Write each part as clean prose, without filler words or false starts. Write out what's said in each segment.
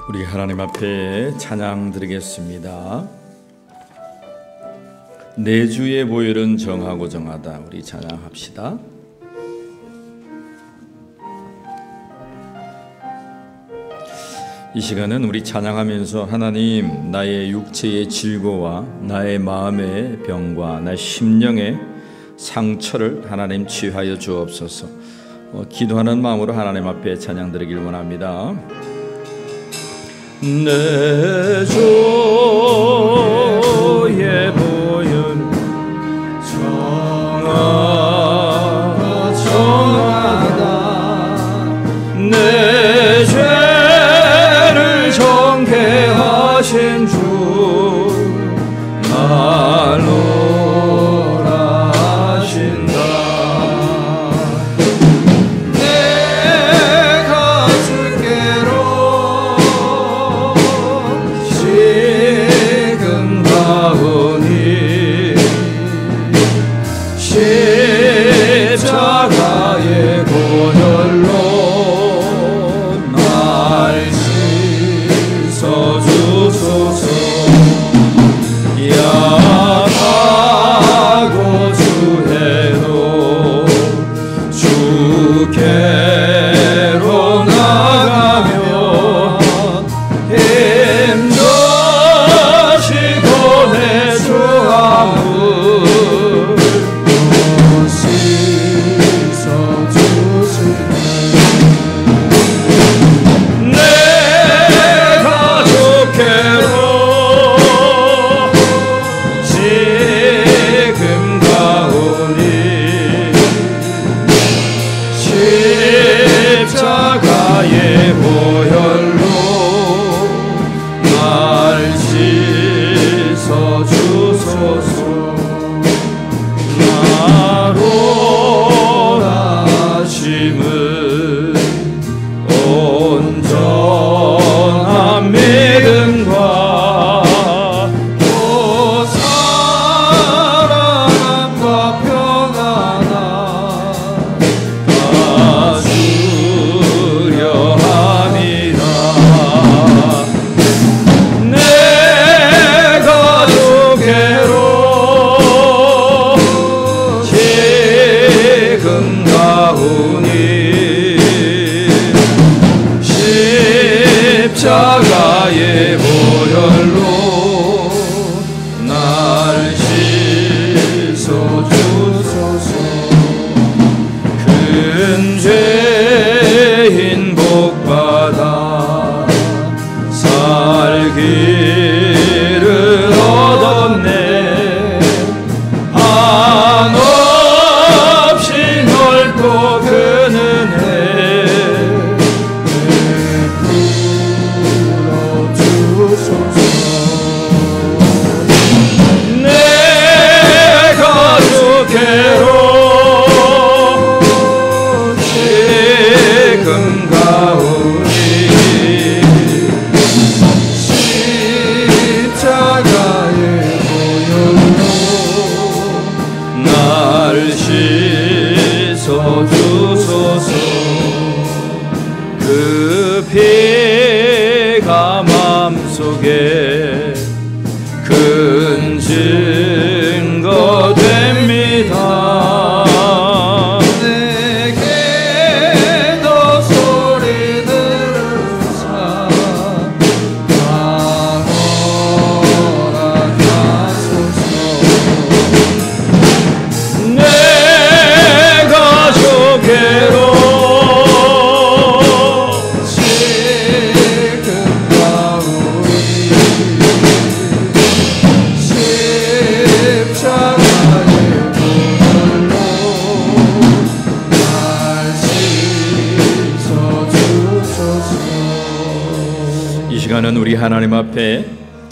우리 하나님 앞에 찬양 드리겠습니다. 내 주의 보혈은 정하고 정하다. 우리 찬양합시다. 이 시간은 우리 찬양하면서 하나님, 나의 육체의 질고와 나의 마음의 병과 나의 심령의 상처를 하나님 치유하여 주옵소서. 기도하는 마음으로 하나님 앞에 찬양 드리길 원합니다. 내 주의 보혈 정하다. 내 죄를 정케하신 주 날로 하신다. 내가 주께로 지금 가오니 십자가의 보혈로 날 씻어주소서. 약하고 주해도 주께로 나가면 힘드시고 내 주함을 씻어주시네. 내가 주께로 지금 가오니 십자가의 보혈로 날 씻어주소서. 나로 하심은 온전한 믿음과 또 사랑과 평안함 다 주려 함이라. 내가 주께로 지금 가오니 십자가의 보혈로 날 씻어주소서. 큰 죄인 복받아 살기를 얻었네. 한없이 넓고 큰 은혜 풀어주소서. 내가 주께로 지금 가오니 십자가의 보혈로 날 씻어주소서. 그 피가 마음속에 큰 증거 됩니다. 내게도 소리 들으사 허락하소서. 내가 주께로 지금 가오니 십자가의 보혈로 날 씻어주소서. 이 시간은 우리 하나님 앞에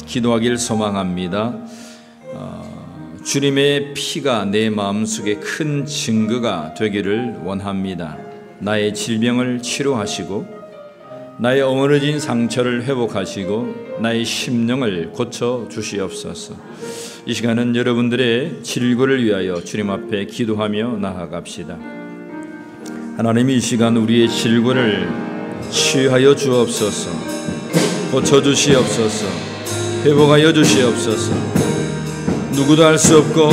기도하길 소망합니다. 주님의 피가 내 마음속에 큰 증거가 되기를 원합니다. 나의 질병을 치료하시고 나의 어머러진 상처를 회복하시고 나의 심령을 고쳐 주시옵소서. 이 시간은 여러분들의 질고를 위하여 주님 앞에 기도하며 나아갑시다. 하나님, 이 시간 우리의 질고를 치유하여 주옵소서. 고쳐주시옵소서. 회복하여 주시옵소서. 누구도 할 수 없고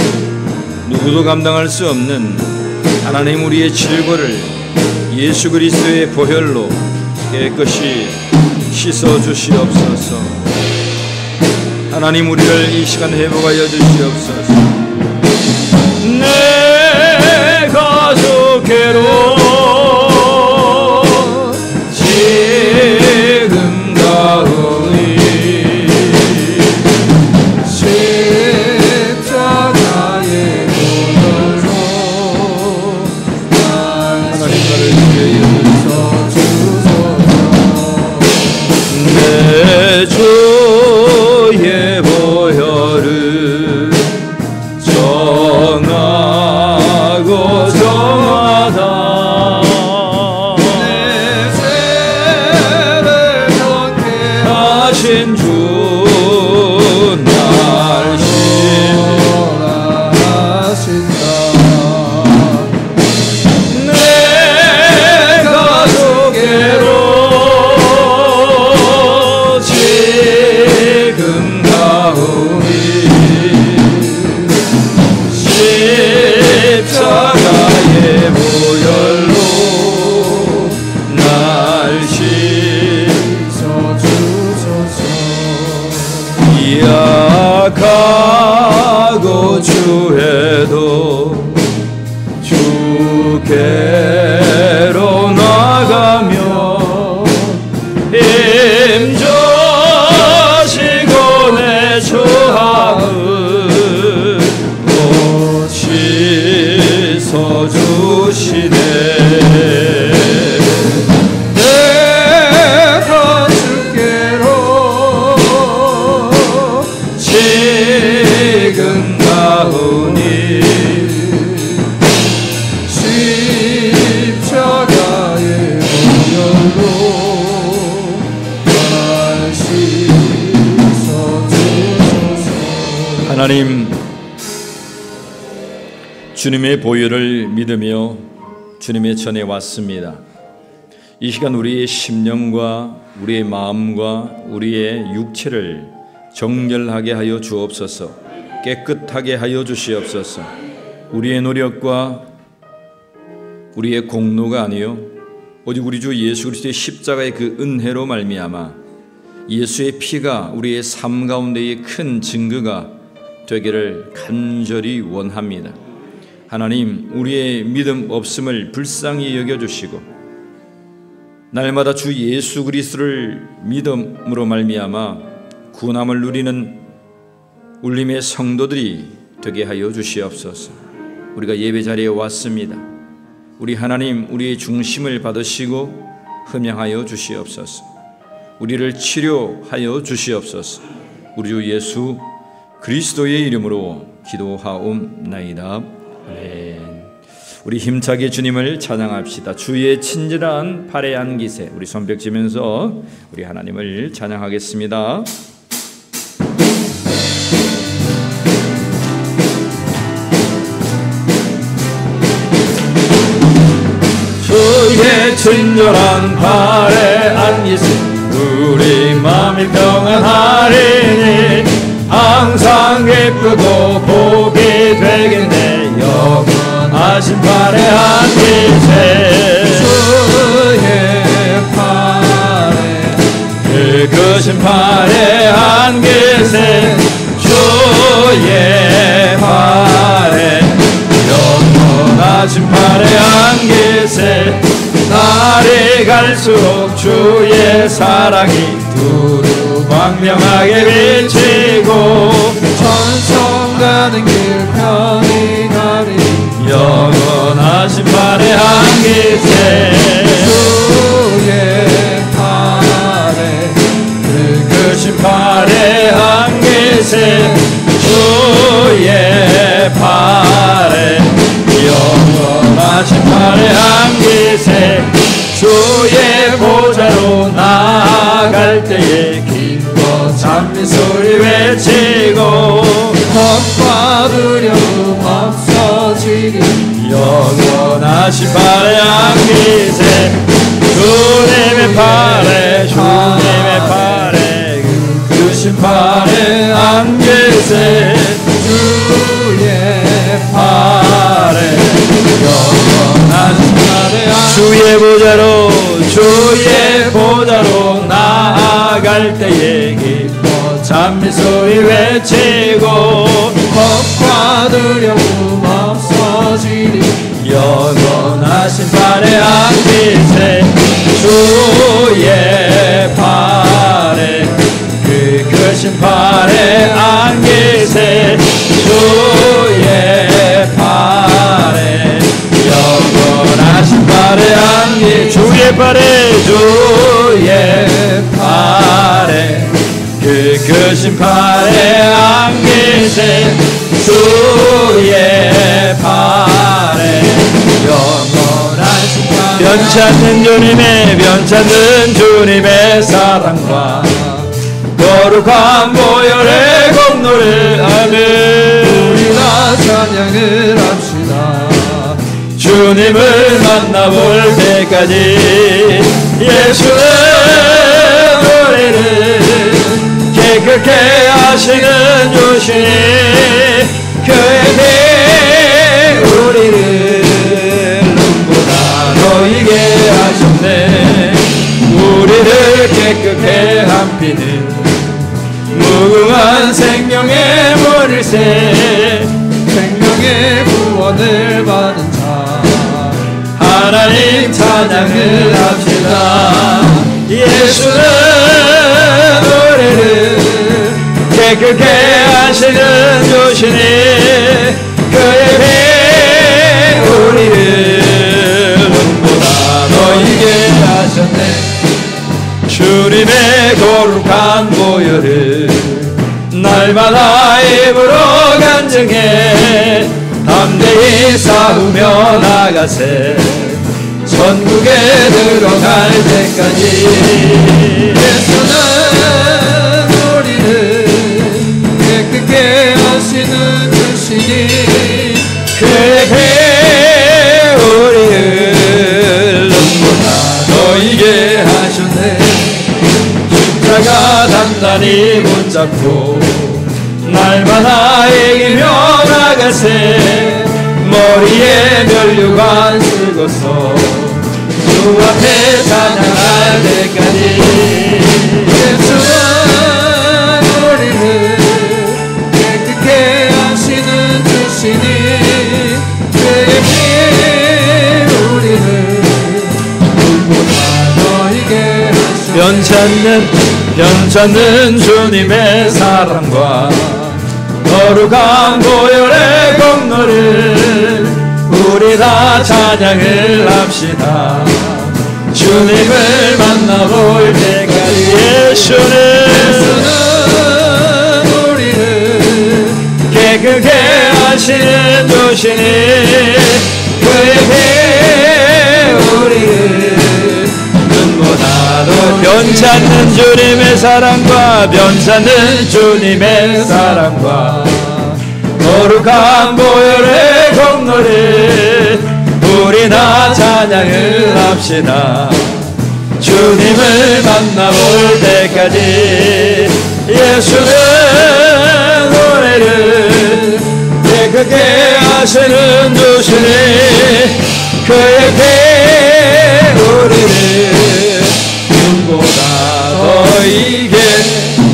누구도 감당할 수 없는 하나님 우리의 질고를 예수 그리스도의 보혈로 깨끗이 씻어 주시옵소서. 하나님 우리를 이 시간 회복하여 주시옵소서. 내 가족께로 지금 가오니 십자가의 보혈로 하나님 나를 위하여 주소서. 내 주의 보혈을 정하고 정하다 내 죄를 덮게 하신 주 날 시원하신다. 내 가족께로 지금 가오니 십자가의 보혈로 날 씻어주소서. 약하고 주해도 주께로 나가며 힘주시고 내 죄악을 씻어주시네. 내가 주께로 지금 가오니 십자가의 보혈로 날 씻어주소서. 하나님 주님의 보혈을 믿으며 주님의 전에 왔습니다. 이 시간 우리의 심령과 우리의 마음과 우리의 육체를 정결하게 하여 주옵소서. 깨끗하게 하여 주시옵소서. 우리의 노력과 우리의 공로가 아니요 오직 우리 주 예수 그리스도의 십자가의 그 은혜로 말미암아 예수의 피가 우리의 삶 가운데의 큰 증거가 되기를 간절히 원합니다. 하나님 우리의 믿음 없음을 불쌍히 여겨주시고 날마다 주 예수 그리스도를 믿음으로 말미암아 구원함을 누리는 울림의 성도들이 되게 하여 주시옵소서. 우리가 예배 자리에 왔습니다. 우리 하나님 우리의 중심을 받으시고 흠양하여 주시옵소서. 우리를 치료하여 주시옵소서. 우리 주 예수 그리스도의 이름으로 기도하옵나이다. 아멘. 우리 힘차게 주님을 찬양합시다. 주의 친절한 팔의 안기세. 우리 손뼉 치면서 우리 하나님을 찬양하겠습니다. 주의 친절한 팔에 안기세. 우리 마음이 평안하리니 항상 기쁘고 복이 되겠네. 영원하신 팔에 안기세. 주의 팔에 늙으신 팔에 안기세. 주의 팔에 영원하신 팔에 안기세. 날이 갈수록 주의 사랑이 두루 광명하게 비치고 천성 가는 길 편히 가리. 영원하신 팔에 안기세. 주의 팔에 늙으신 팔에 안기세. 주의 팔에 영원하신 팔에 안기세. 주의 보좌로 나아갈 때에 기뻐 찬미 소리 외치고 겁과 두려움 없어지리. 영원하신 팔에 안기세. 주님의 팔에 주님의 팔에 계세 주의 팔에 영원하신 팔에 주의 보좌로 나아갈 때에 기뻐 찬미소리 외치고 겁과 두려움 없어지리 영원하신 팔에 안기세 주의 팔에 그 크신 팔에 안기세 주의 팔에 영원하신 팔에 안기 주의 팔에 그 크신 팔에 안기세 주의 팔에 영원하신 팔에 변찮는 주님의 사랑과 거룩한 보혈의 공로를 아멘 우리가 찬양을 합시다 주님을 만나볼 때까지 예수의 노래를 깨끗게 하시는 주시니 그에게 우리를 눈보다 너희게 하셨네 우리를 깨끗게 한 피는 무궁한 생명의 물일세 생명의 구원을 받은 자 하나님 찬양을 합시다 예수는 노래를 깨끗게 하시는 주시니 그의 배 우리를 눈보다 너희게 하셨네 주님의 거룩한 보혈을 날마다 입으로 간증해 담대히 싸우며 나가세 천국에 들어갈 때까지 예수는 우리를 깨끗게 하시는 주시니 그에게 우리를 눈보다 너희게 하셨네 십자가 단단히 붙잡고 날마다 이기며 나가세 머리에 면류관 쓰고서 주 앞에 찬양할 때까지 예수는 우리를 깨끗게 하시는 주시니 그에게 우리를 눈보다 너희게 변찮는 주님의 사랑과 거룩한 보혈의 공로를 우리 다 찬양을 합시다 주님을 만나볼 때까지 예수는 우리를 깨끗게 하시는 주시니 그에게 우리를 눈보다 더 변찮는 주님의 사랑과 거룩한 보혈의 공로를 우리 다 찬양을 합시다 주님을 만나볼 때까지 예수는 노래를 깨끗게 하시는 주시니 그에게 우리를 눈보다 너희게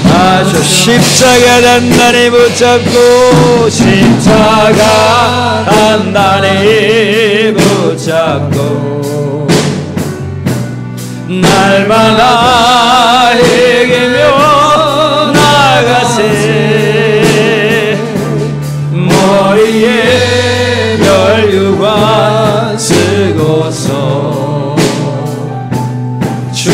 하셔 십자가 단단히 붙잡고 날마다 이기며 나가세 머리에 멸류관 쓰고서 주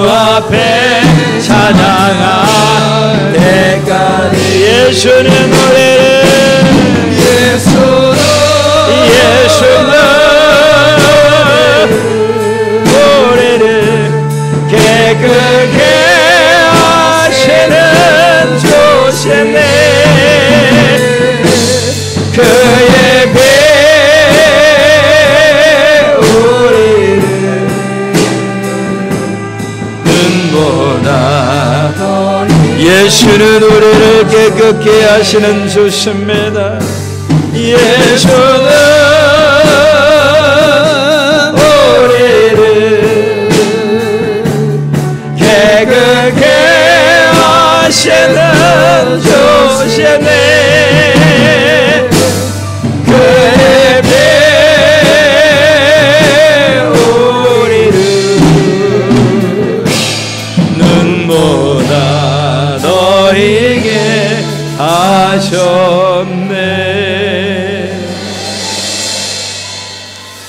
앞에 찬양할 때까지 예수는 노래를 깨끗게 하시는 주시네 그의 배 우리를 눈보다 예수는 우리를 깨끗게 하시는 주십니다. 예수는 우리를 깨끗게 하시는 주시네. 그의 피 우리를 눈보다 너희게 하셨네.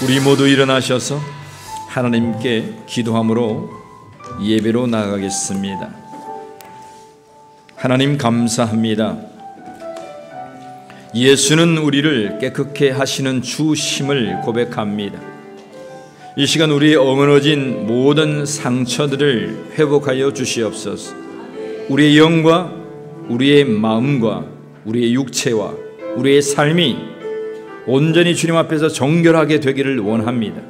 우리 모두 일어나셔서 하나님께 기도함으로 예배로 나가겠습니다. 하나님 감사합니다. 예수는 우리를 깨끗게 하시는 주심을 고백합니다. 이 시간 우리의 어그러진 모든 상처들을 회복하여 주시옵소서. 우리의 영과 우리의 마음과 우리의 육체와 우리의 삶이 온전히 주님 앞에서 정결하게 되기를 원합니다.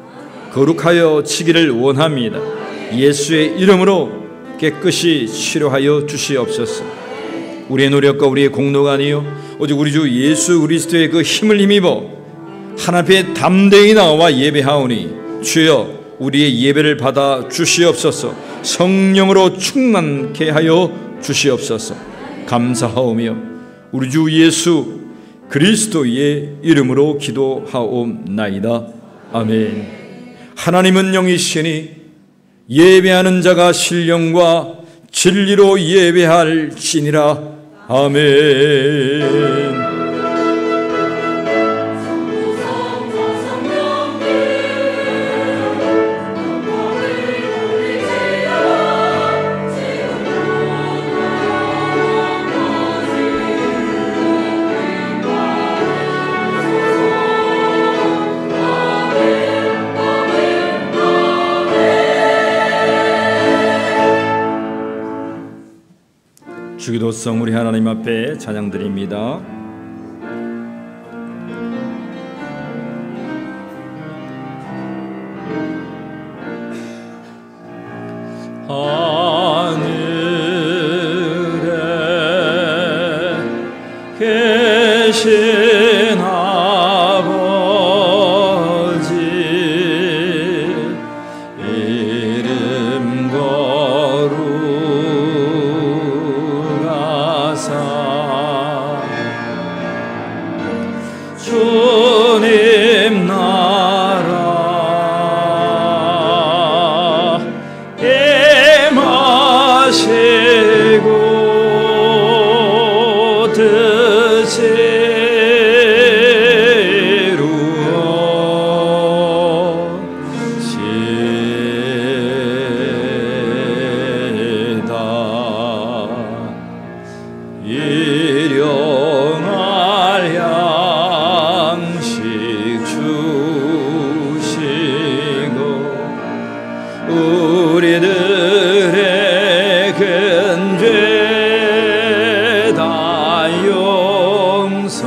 거룩하여 지기를 원합니다. 예수의 이름으로 깨끗이 치료하여 주시옵소서. 우리의 노력과 우리의 공로가 아니요 오직 우리 주 예수 그리스도의 그 힘을 힘입어 하나님 앞에 담대히 나와 예배하오니 주여 우리의 예배를 받아 주시옵소서. 성령으로 충만케 하여 주시옵소서. 감사하오며 우리 주 예수 그리스도의 이름으로 기도하옵나이다. 아멘. 하나님은 영이시니 예배하는 자가 신령과 진리로 예배할지니라. 아멘. 주기도성 우리 하나님 앞에 찬양드립니다. 하늘에 계신 아버지 이름 주님 나라 임하시고 뜻이 이루어지다. 일용할 양식 주시고 우리들의 큰 죄 다 용서하옵시고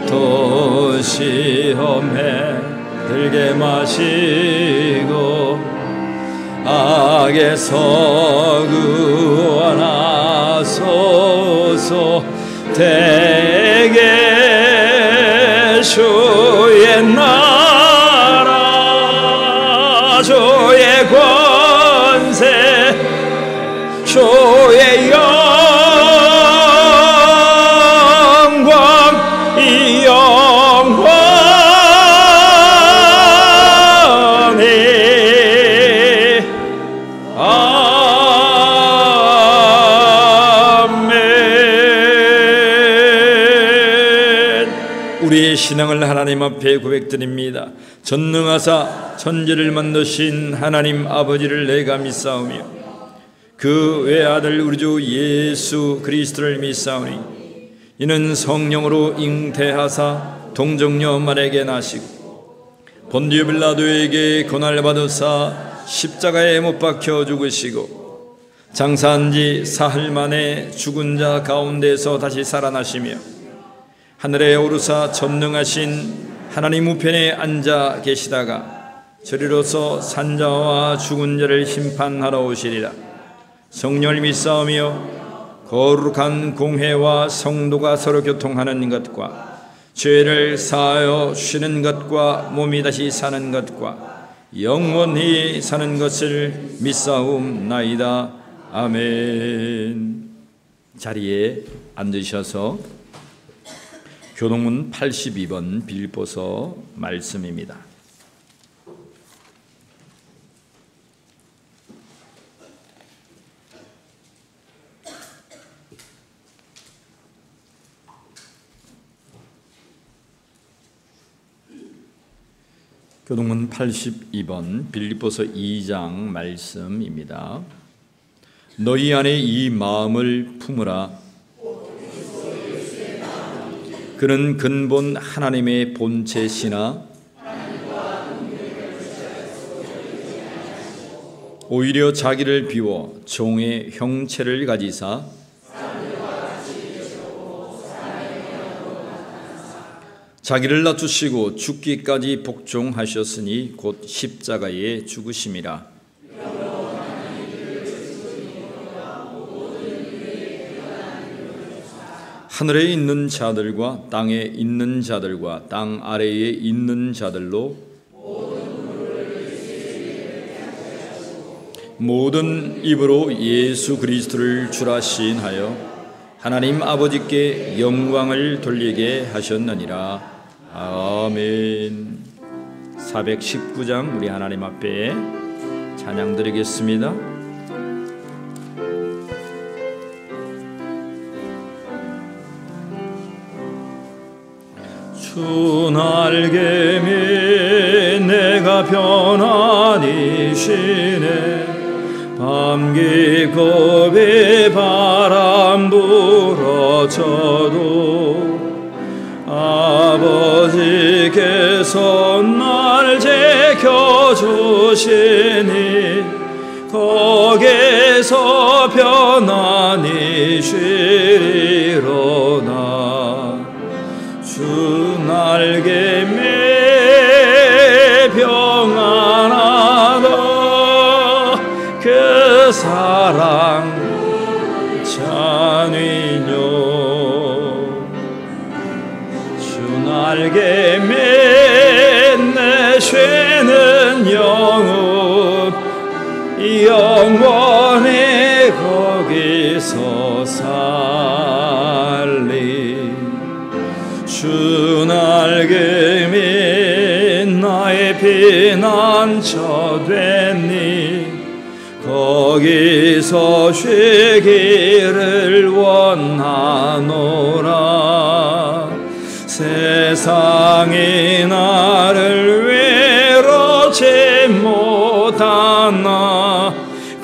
또 시험에 들게 마시고 악에서 구원하소서. 대개 주의 나라 주의 권세 주의 영광 이 영원히 우리의 신앙을 하나님 앞에 고백드립니다. 전능하사 천지를 만드신 하나님 아버지를 내가 믿사오며 그 외아들 우리 주 예수 그리스도를 믿사오니 이는 성령으로 잉태하사 동정녀 마리아에게 나시고 본디오 빌라도에게 고난을 받으사 십자가에 못 박혀 죽으시고 장사한 지 사흘 만에 죽은 자 가운데서 다시 살아나시며 하늘에 오르사 전능하신 하나님 우편에 앉아 계시다가 저리로서 산자와 죽은 자를 심판하러 오시리라. 성령을 믿사오며 거룩한 공회와 성도가 서로 교통하는 것과 죄를 사하여 쉬는 것과 몸이 다시 사는 것과 영원히 사는 것을 믿사옵나이다. 아멘. 자리에 앉으셔서 교동문 82번 빌립보서 말씀입니다. 교동문 82번 빌립보서 2장 말씀입니다. 너희 안에 이 마음을 품으라. 그는 근본 하나님의 본체시나 오히려 자기를 비워 종의 형체를 가지사 자기를 낮추시고 죽기까지 복종하셨으니 곧 십자가에 죽으심이라. 하늘에 있는 자들과 땅에 있는 자들과 땅 아래에 있는 자들로 모든 입으로 예수 그리스도를 주라 시인하여 하나님 아버지께 영광을 돌리게 하셨느니라. 아멘. 419장 우리 하나님 앞에 찬양 드리겠습니다. 주 날개미 내가 편안히 쉬네. 밤 깊고 비바람 불어쳐도 아버지께서 날 지켜주시니 거기서 편안히 쉬리로다. 주 날개미 평안하다. 그 사랑 찬이뇨. 주 날개미 내쉬는 영혼 영원히 거기서 살리. 주 날개미 나의 피난처 되니 거기서 쉬기를 원하노라. 세상이 나를 외롭지 못하나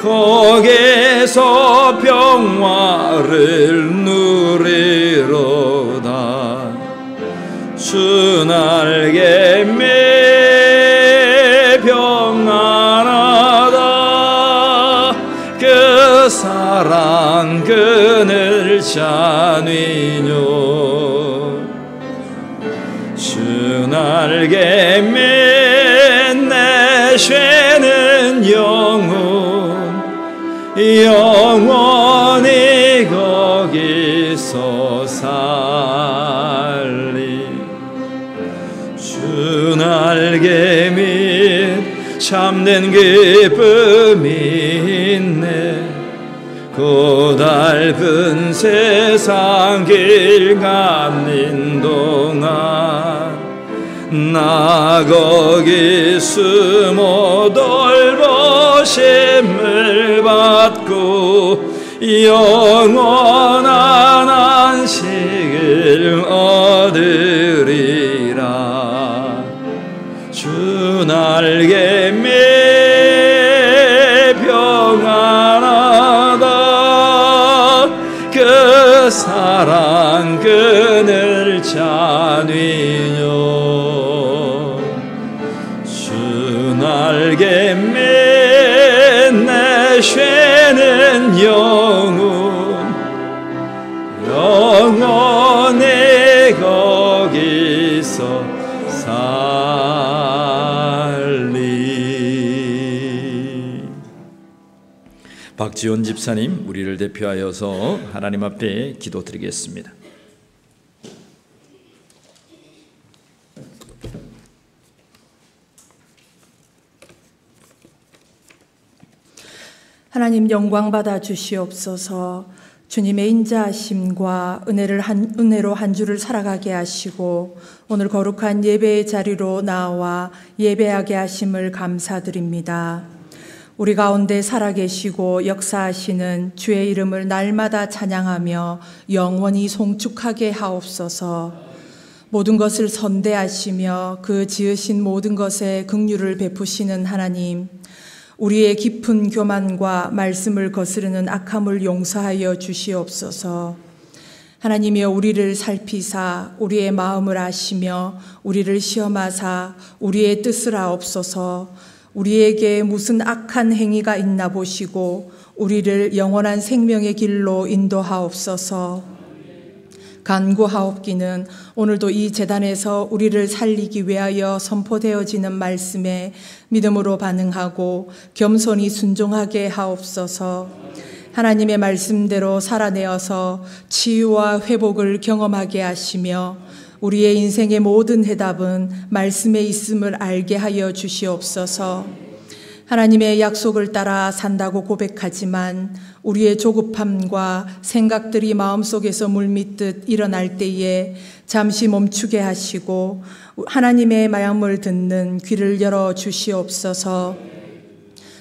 거기서 평화를 누리로다. 주 날개미 평안하다. 그 사랑 그늘 찬위뇨. 주 날개미 내쉬는 영혼 영원히 거기서 살리. 주 날개미 참된 기쁨이 있네. 고달픈 세상 길 가는 동안 나 거기 숨어 돌보심을 받고 영원한 안식을 얻으리라. 주 날개미 평안하다. 그 사랑 그늘 찬위뇨. 주 날개미 내쉬는 영혼 영원히 거기서 살리. 박지원 집사님, 우리를 대표하여서 하나님 앞에 기도드리겠습니다. 하나님 영광 받아 주시옵소서. 주님의 인자하심과 은혜로 한 주를 살아가게 하시고 오늘 거룩한 예배의 자리로 나와 예배하게 하심을 감사드립니다. 우리 가운데 살아계시고 역사하시는 주의 이름을 날마다 찬양하며 영원히 송축하게 하옵소서. 모든 것을 선대하시며 그 지으신 모든 것에 긍휼을 베푸시는 하나님, 우리의 깊은 교만과 말씀을 거스르는 악함을 용서하여 주시옵소서. 하나님이여, 우리를 살피사 우리의 마음을 아시며 우리를 시험하사 우리의 뜻을 아옵소서. 우리에게 무슨 악한 행위가 있나 보시고 우리를 영원한 생명의 길로 인도하옵소서. 간구하옵기는 오늘도 이 제단에서 우리를 살리기 위하여 선포되어지는 말씀에 믿음으로 반응하고 겸손히 순종하게 하옵소서. 하나님의 말씀대로 살아내어서 치유와 회복을 경험하게 하시며 우리의 인생의 모든 해답은 말씀에 있음을 알게 하여 주시옵소서. 하나님의 약속을 따라 산다고 고백하지만 우리의 조급함과 생각들이 마음속에서 물밀듯 일어날 때에 잠시 멈추게 하시고 하나님의 마음을 듣는 귀를 열어 주시옵소서.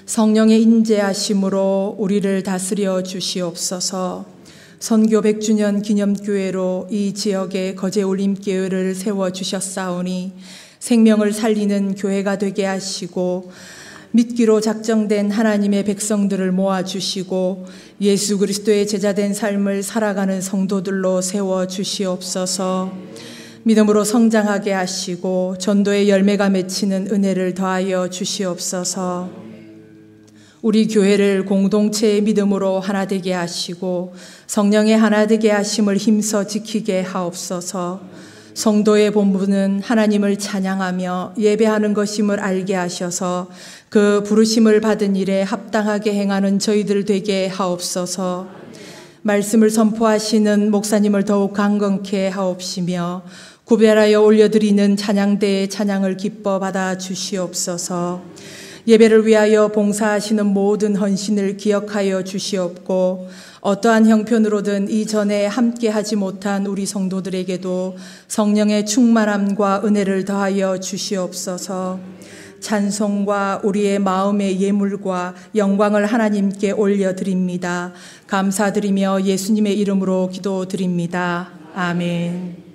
성령의 인재하심으로 우리를 다스려 주시옵소서. 선교 100주년 기념교회로 이 지역에 거제올림교회를 세워주셨사오니 생명을 살리는 교회가 되게 하시고 믿기로 작정된 하나님의 백성들을 모아주시고 예수 그리스도의 제자된 삶을 살아가는 성도들로 세워주시옵소서. 믿음으로 성장하게 하시고 전도의 열매가 맺히는 은혜를 더하여 주시옵소서. 우리 교회를 공동체의 믿음으로 하나 되게 하시고 성령의 하나 되게 하심을 힘써 지키게 하옵소서. 성도의 본분은 하나님을 찬양하며 예배하는 것임을 알게 하셔서 그 부르심을 받은 일에 합당하게 행하는 저희들 되게 하옵소서. 말씀을 선포하시는 목사님을 더욱 강건케 하옵시며 구별하여 올려드리는 찬양대의 찬양을 기뻐 받아 주시옵소서. 예배를 위하여 봉사하시는 모든 헌신을 기억하여 주시옵고 어떠한 형편으로든 이전에 함께하지 못한 우리 성도들에게도 성령의 충만함과 은혜를 더하여 주시옵소서. 찬송과 우리의 마음의 예물과 영광을 하나님께 올려드립니다. 감사드리며 예수님의 이름으로 기도드립니다. 아멘.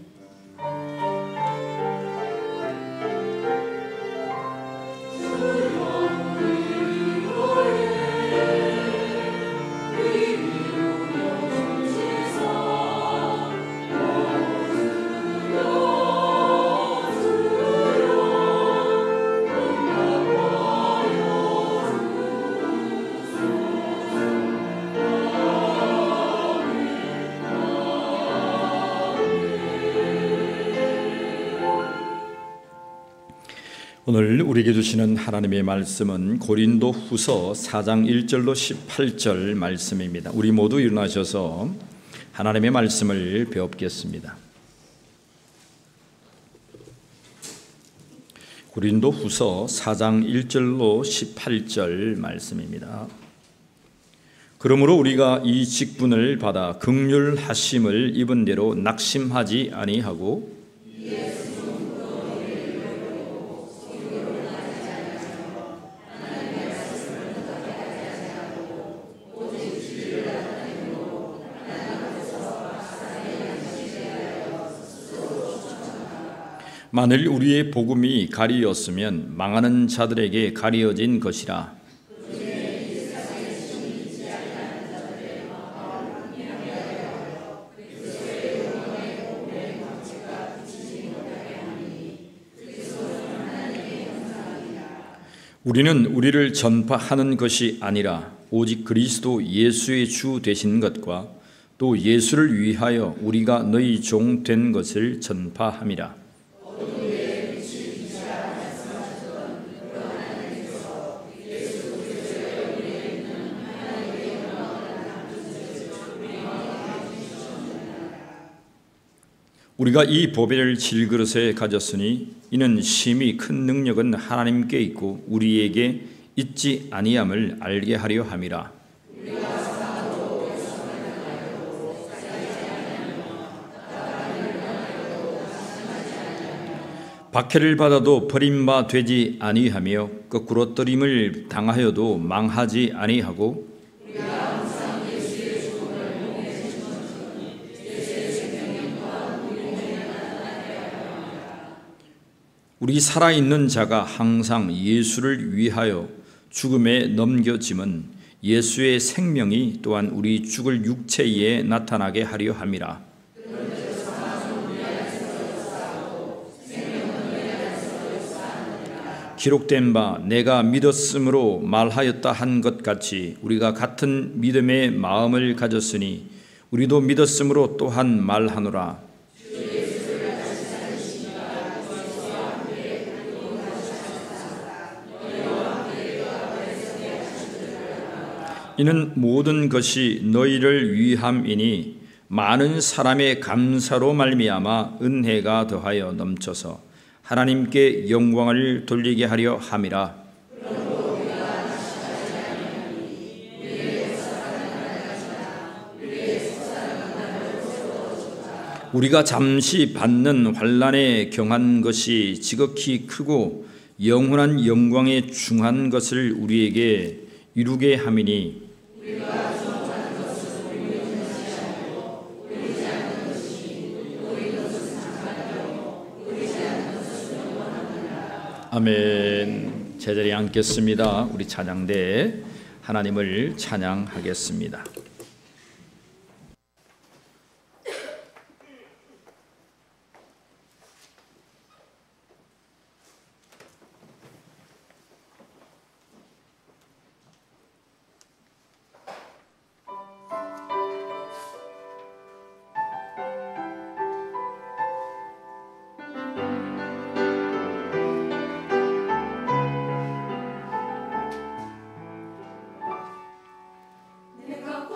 오늘 우리에게 주시는 하나님의 말씀은 고린도 후서 4장 1절로 18절 말씀입니다. 우리 모두 일어나셔서 하나님의 말씀을 배웁겠습니다. 고린도 후서 4장 1절로 18절 말씀입니다. 그러므로 우리가 이 직분을 받아 긍휼하심을 입은 대로 낙심하지 아니하고 만일 우리의 복음이 가리였으면 망하는 자들에게 가리어진 것이라. 우리는 우리를 전파하는 것이 아니라 오직 그리스도 예수의 주 되신 것과 또 예수를 위하여 우리가 너희 종 된 것을 전파함이라. 우리가 이 보배를 질그릇에 가졌으니 이는 심히 큰 능력은 하나님께 있고 우리에게 있지 아니함을 알게 하려 함이라. 박해를 받아도 버림바 되지 아니하며 거꾸로 떨림을 당하여도 망하지 아니하고 우리 살아있는 자가 항상 예수를 위하여 죽음에 넘겨짐은 예수의 생명이 또한 우리 죽을 육체에 나타나게 하려 함이라. 기록된 바 내가 믿었으므로 말하였다 한 것 같이 우리가 같은 믿음의 마음을 가졌으니 우리도 믿었으므로 또한 말하노라. 이는 모든 것이 너희를 위함이니 많은 사람의 감사로 말미암아 은혜가 더하여 넘쳐서 하나님께 영광을 돌리게 하려 함이라. 우리가 잠시 받는 환난에 경한 것이 지극히 크고 영원한 영광에 중한 것을 우리에게 이루게 함이니 아멘. 제자리에 앉겠습니다. 우리 찬양대 하나님을 찬양하겠습니다. 내가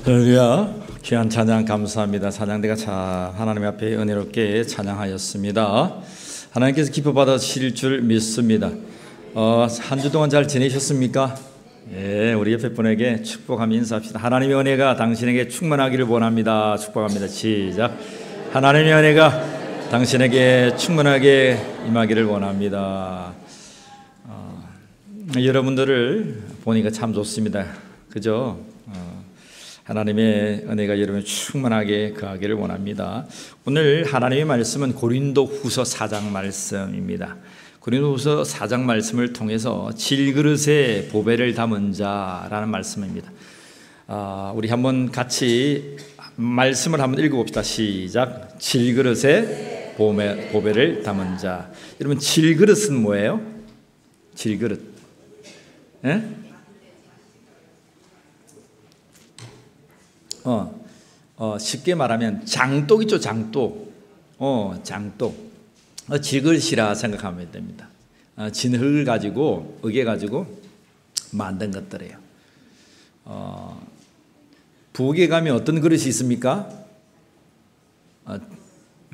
할렐루야. 귀한 찬양 감사합니다. 찬양대가 하나님 앞에 은혜롭게 찬양하였습니다. 하나님께서 기뻐 받으실 줄 믿습니다. 한 주 동안 잘 지내셨습니까? 예, 우리 옆에 분에게 축복하며 인사합시다. 하나님의 은혜가 당신에게 충만하기를 원합니다. 축복합니다. 시작. 하나님의 은혜가 당신에게 충만하게 임하기를 원합니다. 여러분들을 보니까 참 좋습니다. 그죠? 하나님의 은혜가 여러분 충만하게 거하기를 원합니다. 오늘 하나님의 말씀은 고린도후서 4장 말씀입니다. 고린도후서 4장 말씀을 통해서 질그릇에 보배를 담은 자라는 말씀입니다. 우리 한번 같이 말씀을 한번 읽어봅시다. 시작. 질그릇에 보배를 담은 자. 여러분 질그릇은 뭐예요? 질그릇. 예? 쉽게 말하면 장독 있죠, 장독. 장독. 질그릇이라 생각하면 됩니다. 진흙을 가지고, 으개 가지고 만든 것들이에요. 부엌에 가면 어떤 그릇이 있습니까?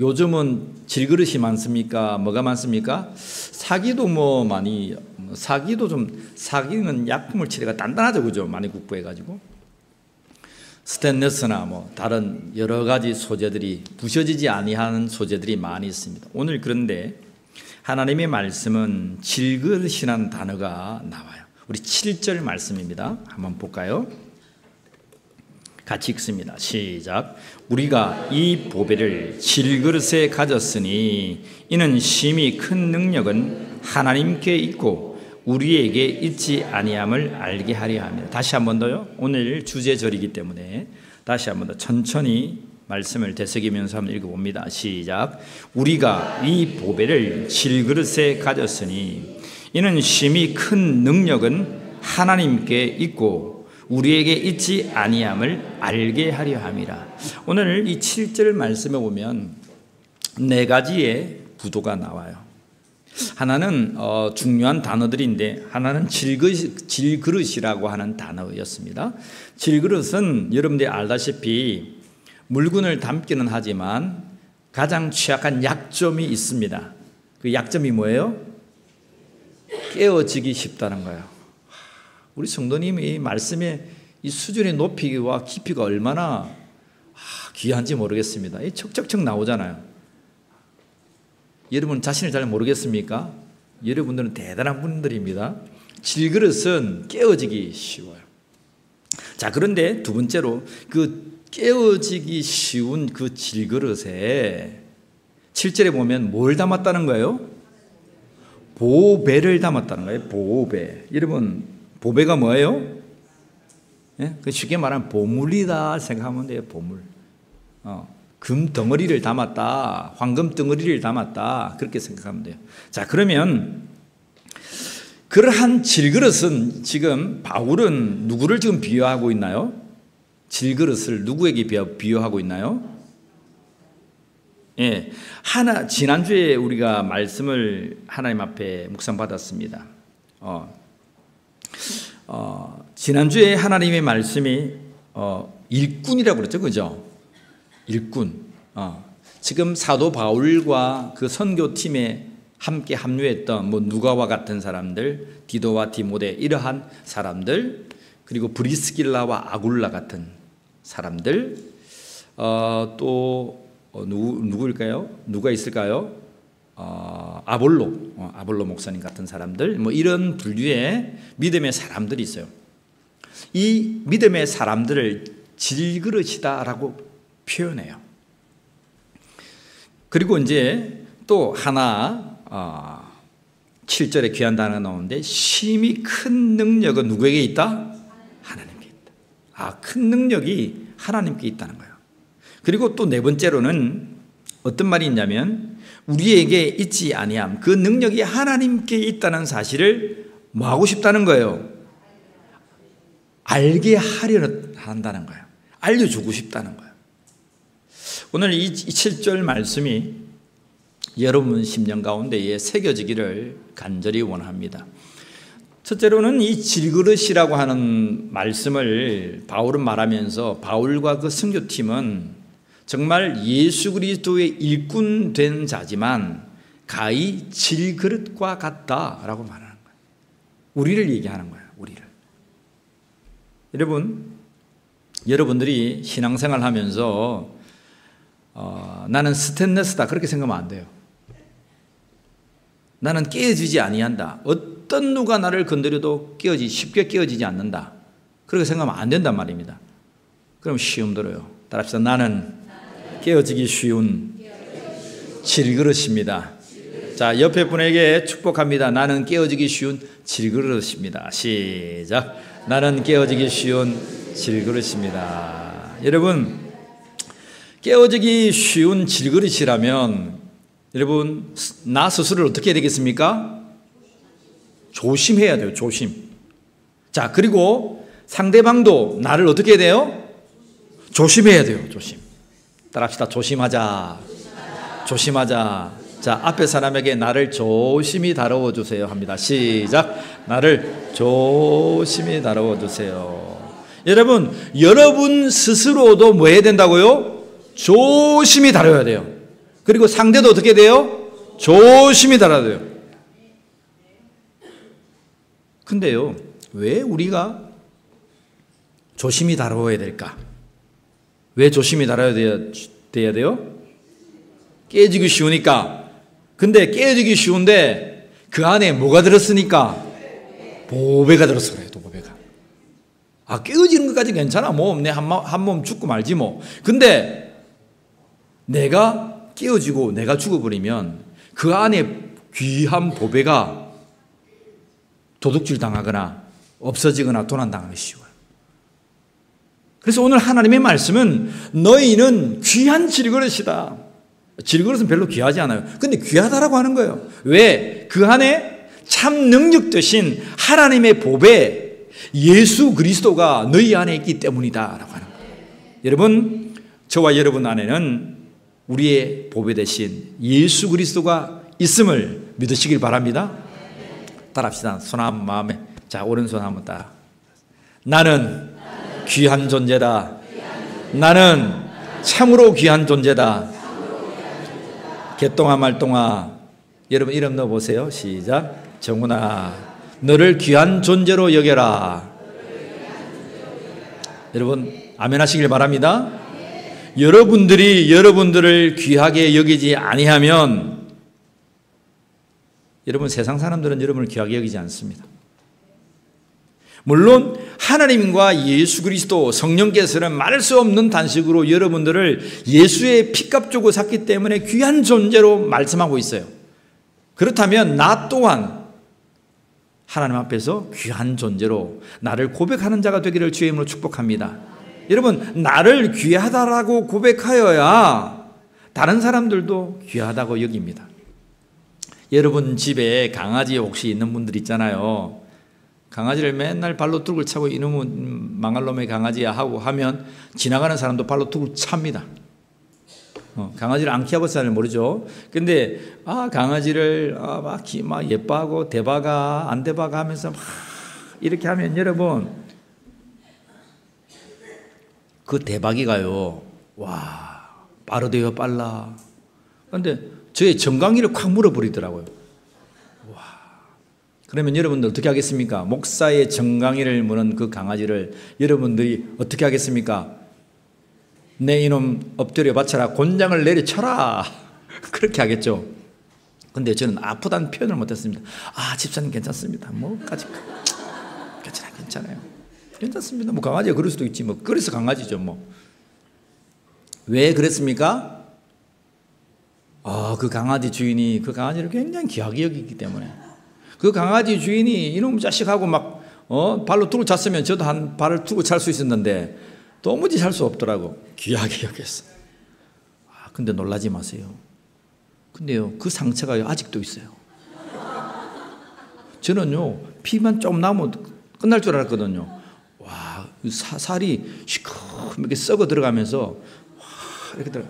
요즘은 질그릇이 많습니까? 뭐가 많습니까? 사기도 사기는 약품을 칠해가 단단하죠, 그죠? 많이 국부해가지고. 스테인레스나 다른 여러 가지 소재들이 부셔지지 아니하는 소재들이 많이 있습니다. 오늘 그런데 하나님의 말씀은 질그릇이라는 단어가 나와요. 우리 7절 말씀입니다. 한번 볼까요? 같이 읽습니다. 시작. 우리가 이 보배를 질그릇에 가졌으니 이는 심히 큰 능력은 하나님께 있고 우리에게 있지 아니함을 알게 하려 합니다. 다시 한 번 더요. 오늘 주제절이기 때문에 다시 한 번 더 천천히 말씀을 되새기면서 한번 읽어봅니다. 시작. 우리가 이 보배를 질그릇에 가졌으니 이는 심히 큰 능력은 하나님께 있고 우리에게 있지 아니함을 알게 하려 함이라. 오늘 이 7절 말씀에 보면 4가지의 구도가 나와요. 하나는 중요한 단어들인데 하나는 질그릇이라고 하는 단어였습니다. 질그릇은 여러분들이 알다시피 물건을 담기는 하지만 가장 취약한 약점이 있습니다. 그 약점이 뭐예요? 깨어지기 쉽다는 거예요. 우리 성도님이 말씀의 이 수준의 높이와 깊이가 얼마나 귀한지 모르겠습니다. 이 척척척 나오잖아요. 여러분 자신을 잘 모르겠습니까? 여러분들은 대단한 분들입니다. 질그릇은 깨어지기 쉬워요. 자, 그런데 두 번째로 그 깨어지기 쉬운 그 질그릇에 7절에 보면 뭘 담았다는 거예요? 보배를 담았다는 거예요. 보배. 여러분 보배가 뭐예요? 예? 쉽게 말하면 보물이다 생각하면 돼요. 보물. 금 덩어리를 담았다, 황금 덩어리를 담았다, 그렇게 생각하면 돼요. 자, 그러면 그러한 질그릇은 지금 바울은 누구를 지금 비유하고 있나요? 질그릇을 누구에게 비유하고 있나요? 예, 지난주에 우리가 말씀을 하나님 앞에 묵상받았습니다. 지난주에 하나님의 말씀이 일꾼이라고 그랬죠, 그죠? 일꾼. 지금 사도 바울과 그 선교팀에 함께 합류했던 누가와 같은 사람들, 디도와 디모데 이러한 사람들, 그리고 브리스길라와 아굴라 같은 사람들, 또 누구일까요? 누가 있을까요? 아볼로 목사님 같은 사람들, 이런 분류의 믿음의 사람들이 있어요. 이 믿음의 사람들을 질그릇이다라고 표현해요. 그리고 이제 또 하나 7절에 귀한 단어가 나오는데 심히 큰 능력은 누구에게 있다? 하나님께 있다. 큰 능력이 하나님께 있다는 거예요. 그리고 또 4번째로는 어떤 말이 있냐면 우리에게 있지 아니함. 그 능력이 하나님께 있다는 사실을 하고 싶다는 거예요? 알게 하려 한다는 거예요. 알려주고 싶다는 거예요. 오늘 이 7절 말씀이 여러분 심령 가운데에 새겨지기를 간절히 원합니다. 첫째로는 이 질그릇이라고 하는 말씀을 바울은 말하면서 바울과 그 선교팀은 정말 예수 그리스도의 일꾼 된 자지만 가히 질그릇과 같다라고 말하는 거예요. 우리를 얘기하는 거예요. 우리를. 여러분들이 신앙생활 하면서 나는 스테인레스다 그렇게 생각하면 안 돼요. 나는 깨어지지 아니한다. 어떤 누가 나를 건드려도 쉽게 깨어지지 않는다. 그렇게 생각하면 안 된단 말입니다. 그럼 시험 들어요. 따라합시다. 나는 깨어지기 쉬운 질그릇입니다. 자, 옆에 분에게 축복합니다. 나는 깨어지기 쉬운 질그릇입니다. 시작. 나는 깨어지기 쉬운 질그릇입니다. 여러분, 깨어지기 쉬운 질그릇이라면 여러분, 나 스스로를 어떻게 해야 되겠습니까? 조심해야 돼요. 조심. 자, 그리고 상대방도 나를 어떻게 해야 돼요? 조심해야 돼요. 조심. 따라합시다. 조심하자. 조심하자. 자, 앞에 사람에게 나를 조심히 다루어 주세요 합니다. 시작. 나를 조심히 다루어 주세요. 여러분 스스로도 뭐 해야 된다고요? 조심히 다뤄야 돼요. 그리고 상대도 어떻게 돼요? 조심히 다뤄야 돼요. 근데요, 왜 우리가 조심히 다뤄야 될까? 왜 조심히 다뤄야 돼야 돼요? 깨지기 쉬우니까. 근데 깨지기 쉬운데 그 안에 뭐가 들었으니까? 보배가 들었어 그래요. 보배가. 깨어지는 것까지 괜찮아. 뭐 내 한 몸 죽고 말지 뭐. 근데 내가 깨어지고 내가 죽어버리면 그 안에 귀한 보배가 도둑질 당하거나 없어지거나 도난당하기 쉬워요. 그래서 오늘 하나님의 말씀은 너희는 귀한 질그릇이다. 질그릇은 별로 귀하지 않아요. 근데 귀하다라고 하는 거예요. 왜? 그 안에 참 능력 되신 하나님의 보배 예수 그리스도가 너희 안에 있기 때문이다 라고 하는 거예요. 여러분, 저와 여러분 안에는 우리의 보배 대신 예수 그리스도가 있음을 믿으시길 바랍니다. 따라합시다. 손 한번 마음에. 자, 오른손 한번 따라. 나는 귀한 존재다. 나는 참으로 귀한 존재다. 개똥아 말똥아. 여러분 이름 넣어보세요. 시작. 정훈아, 너를 귀한 존재로 여겨라. 여러분 아멘 하시길 바랍니다. 여러분들이 여러분들을 귀하게 여기지 아니하면 여러분 세상 사람들은 여러분을 귀하게 여기지 않습니다. 물론 하나님과 예수 그리스도 성령께서는 말할 수 없는 단식으로 여러분들을 예수의 피값 주고 샀기 때문에 귀한 존재로 말씀하고 있어요. 그렇다면 나 또한 하나님 앞에서 귀한 존재로 나를 고백하는 자가 되기를 주의 이름으로 축복합니다. 여러분, 나를 귀하다라고 고백하여야 다른 사람들도 귀하다고 여깁니다. 여러분 집에 강아지 혹시 있는 분들 있잖아요. 강아지를 맨날 발로 뚝을 차고 이놈은 망할 놈의 강아지야 하고 하면 지나가는 사람도 발로 뚝을 찹니다. 강아지를 안 키워볼 사람은 모르죠. 근데 강아지를 막 예뻐하고 대바가 안 대바가 하면서 막 이렇게 하면 여러분 그 대박이가요, 와 빠르대요 빨라. 그런데 저의 정강이를 콱 물어버리더라고요. 와. 그러면 여러분들 어떻게 하겠습니까? 목사의 정강이를 무는 그 강아지를 여러분들이 어떻게 하겠습니까? 내 이놈 엎드려 바쳐라, 곤장을 내려쳐라. 그렇게 하겠죠. 근데 저는 아프다는 표현을 못했습니다. 집사님 괜찮습니다. 괜찮아요. 괜찮습니다. 강아지가 그럴 수도 있지. 그래서 강아지죠. 왜 그랬습니까? 그 강아지 주인이 그 강아지를 굉장히 귀하게 여기기 때문에. 그 강아지 주인이 이놈 자식하고 발로 툭을 찼으면 저도 한 발을 툭을 찰 수 있었는데 도무지 살 수 없더라고. 귀하게 여겼어. 근데 놀라지 마세요. 근데요, 그 상처가 아직도 있어요. 저는요, 피만 좀 나면 끝날 줄 알았거든요. 와, 살이 시커멓게 썩어 들어가면서 이렇게 들어가.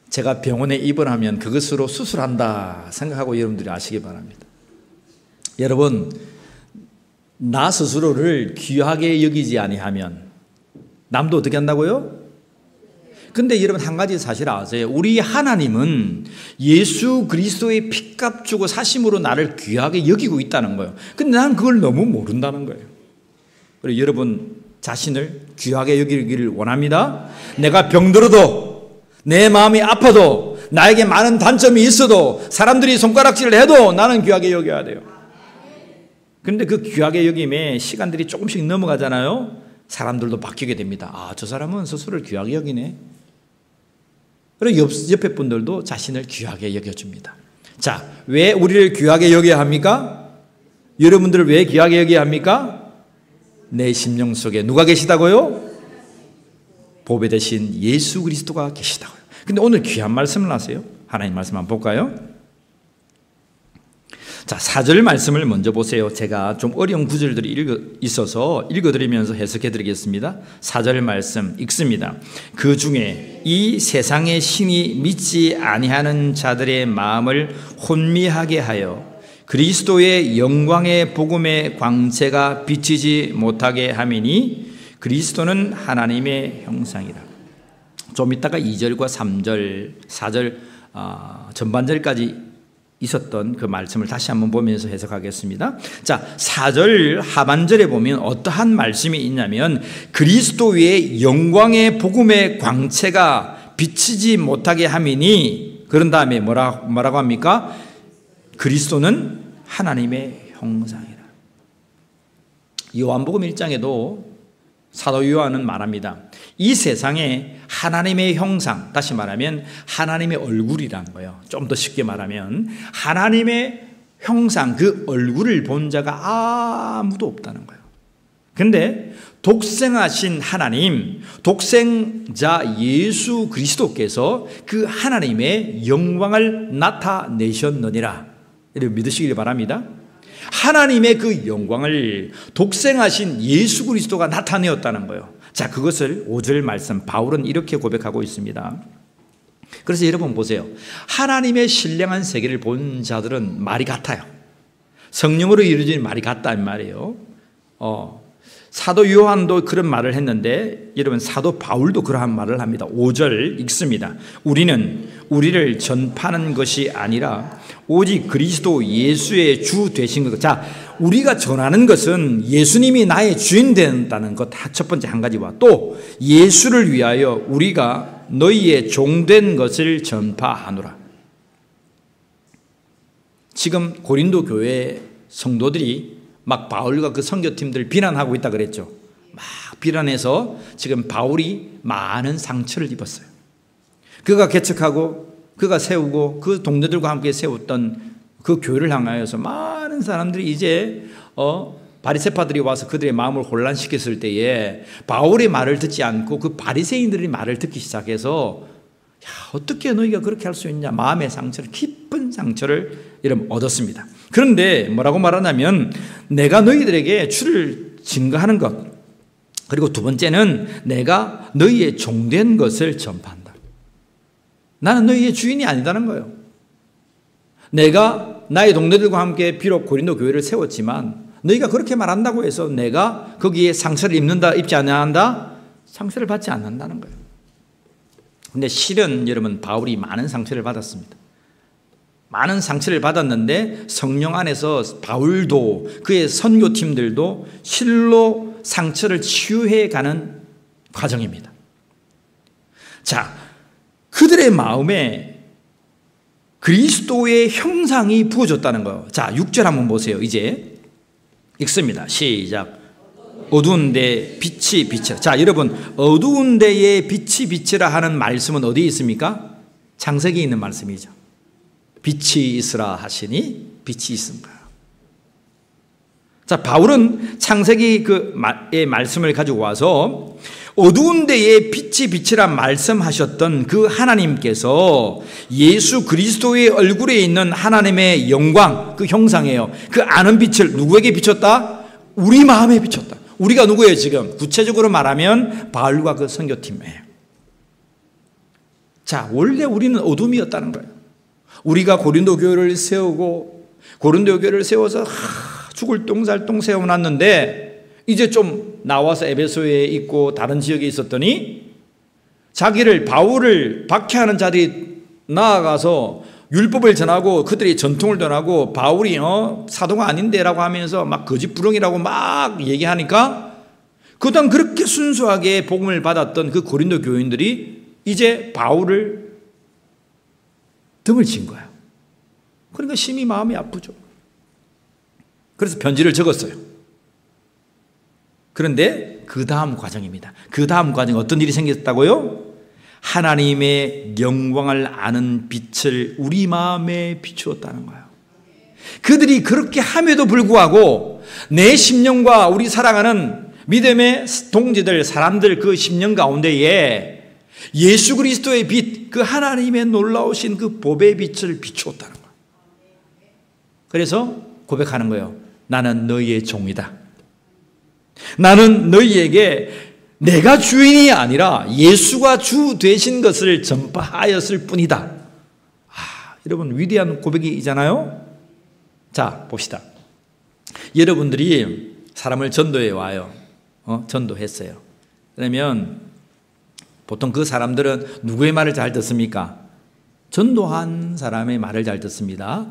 제가 병원에 입원하면 그것으로 수술한다 생각하고 여러분들이 아시기 바랍니다. 여러분, 나 스스로를 귀하게 여기지 아니하면 남도 어떻게 한다고요? 근데 여러분, 한 가지 사실 아세요? 우리 하나님은 예수 그리스도의 피값 주고 사심으로 나를 귀하게 여기고 있다는 거예요. 근데 난 그걸 너무 모른다는 거예요. 그리고 여러분 자신을 귀하게 여기기를 원합니다. 내가 병들어도, 내 마음이 아파도, 나에게 많은 단점이 있어도, 사람들이 손가락질을 해도 나는 귀하게 여겨야 돼요. 근데 그 귀하게 여김에 시간들이 조금씩 넘어가잖아요. 사람들도 바뀌게 됩니다. 아, 저 사람은 스스로를 귀하게 여기네. 그리고 옆에 분들도 자신을 귀하게 여겨줍니다. 자, 왜 우리를 귀하게 여겨야 합니까? 여러분들을 왜 귀하게 여겨야 합니까? 내 심령 속에 누가 계시다고요? 보배 대신 예수 그리스도가 계시다고요. 근데 오늘 귀한 말씀을 하세요. 하나님 말씀 한번 볼까요? 자, 4절 말씀을 먼저 보세요. 제가 좀 어려운 구절들이 있어서 읽어드리면서 해석해드리겠습니다. 4절 말씀 읽습니다. 그 중에 이 세상의 신이 믿지 아니하는 자들의 마음을 혼미하게 하여 그리스도의 영광의 복음의 광채가 비치지 못하게 함이니 그리스도는 하나님의 형상이라. 좀 이따가 2절과 3절, 4절 전반절까지 있었던 그 말씀을 다시 한번 보면서 해석하겠습니다. 자, 4절 하반절에 보면 어떠한 말씀이 있냐면 그리스도의 영광의 복음의 광채가 비치지 못하게 함이니, 그런 다음에 뭐라고 합니까? 그리스도는 하나님의 형상이라. 요한복음 1장에도 사도 요한은 말합니다. 이 세상에 하나님의 형상, 다시 말하면 하나님의 얼굴이라는 거예요. 좀 더 쉽게 말하면 하나님의 형상, 그 얼굴을 본 자가 아무도 없다는 거예요. 근데 독생하신 하나님, 독생자 예수 그리스도께서 그 하나님의 영광을 나타내셨느니라. 이렇게 믿으시길 바랍니다. 하나님의 그 영광을 독생하신 예수 그리스도가 나타내었다는 거예요. 자, 그것을 5절 말씀 바울은 이렇게 고백하고 있습니다. 그래서 여러분 보세요. 하나님의 신령한 세계를 본 자들은 말이 같아요. 성령으로 이루어진 말이 같다는 말이에요. 사도 요한도 그런 말을 했는데 여러분 사도 바울도 그러한 말을 합니다. 5절 읽습니다. 우리는 우리를 전파하는 것이 아니라 오직 그리스도 예수의 주 되신 것. 자, 우리가 전하는 것은 예수님이 나의 주인 된다는 것 첫 번째 한 가지와 또 예수를 위하여 우리가 너희의 종된 것을 전파하노라. 지금 고린도 교회 성도들이 막 바울과 그 선교팀들 비난하고 있다 그랬죠. 막 비난해서 지금 바울이 많은 상처를 입었어요. 그가 개척하고 그가 세우고 그 동료들과 함께 세웠던 그 교회를 향하여서 많은 사람들이 이제 바리새파들이 와서 그들의 마음을 혼란시켰을 때에 바울의 말을 듣지 않고 그 바리새인들의 말을 듣기 시작해서 야, 어떻게 너희가 그렇게 할 수 있냐, 마음의 상처를, 깊은 상처를 여러분 얻었습니다. 그런데 뭐라고 말하냐면 내가 너희들에게 주를 증거하는 것, 그리고 두 번째는 내가 너희의 종된 것을 전파한다. 나는 너희의 주인이 아니다는 거예요. 내가 나의 동료들과 함께 비록 고린도 교회를 세웠지만 너희가 그렇게 말한다고 해서 내가 거기에 상처를 입지 않는다? 상처를 받지 않는다는 거예요. 근데 실은 여러분 바울이 많은 상처를 받았습니다. 많은 상처를 받았는데 성령 안에서 바울도 그의 선교팀들도 실로 상처를 치유해가는 과정입니다. 자, 그들의 마음에 그리스도의 형상이 부어졌다는 거예요. 자, 6절 한번 보세요. 이제 읽습니다. 시작. 어두운 데 빛이 비치라. 자, 여러분 어두운 데에 빛이 비치라 하는 말씀은 어디에 있습니까? 창세기에 있는 말씀이죠. 빛이 있으라 하시니 빛이 있습니다. 자, 바울은 창세기 그의 말씀을 가지고 와서 어두운 데에 빛이 비치라 말씀하셨던 그 하나님께서 예수 그리스도의 얼굴에 있는 하나님의 영광, 그 형상이에요. 그 아는 빛을 누구에게 비췄다? 우리 마음에 비췄다. 우리가 누구예요 지금? 구체적으로 말하면 바울과 그 선교팀이에요. 자, 원래 우리는 어둠이었다는 거예요. 우리가 고린도 교회를 세우고 고린도 교회를 세워서 죽을 똥살똥 세워놨는데 이제 좀 나와서 에베소에 있고 다른 지역에 있었더니 자기를 바울을 박해하는 자리에 나아가서 율법을 전하고 그들이 전통을 전하고 바울이 사도가 아닌데라고 하면서 막 거짓부렁이라고 막 얘기하니까 그동안 그렇게 순수하게 복음을 받았던 그 고린도 교인들이 이제 바울을 등을 친 거예요. 그러니까 심히 마음이 아프죠. 그래서 편지를 적었어요. 그런데 그 다음 과정입니다. 그 다음 과정에 어떤 일이 생겼다고요? 하나님의 영광을 아는 빛을 우리 마음에 비추었다는 거예요. 그들이 그렇게 함에도 불구하고 내 심령과 우리 사랑하는 믿음의 동지들, 사람들 그 심령 가운데에 예수 그리스도의 빛, 그 하나님의 놀라우신 그 법의 빛을 비추었다는 거예요. 그래서 고백하는 거예요. 나는 너희의 종이다. 나는 너희에게 내가 주인이 아니라 예수가 주 되신 것을 전파하였을 뿐이다. 여러분 위대한 고백이잖아요. 자, 봅시다. 여러분들이 사람을 전도해 와요. 전도했어요. 그러면 보통 그 사람들은 누구의 말을 잘 듣습니까? 전도한 사람의 말을 잘 듣습니다.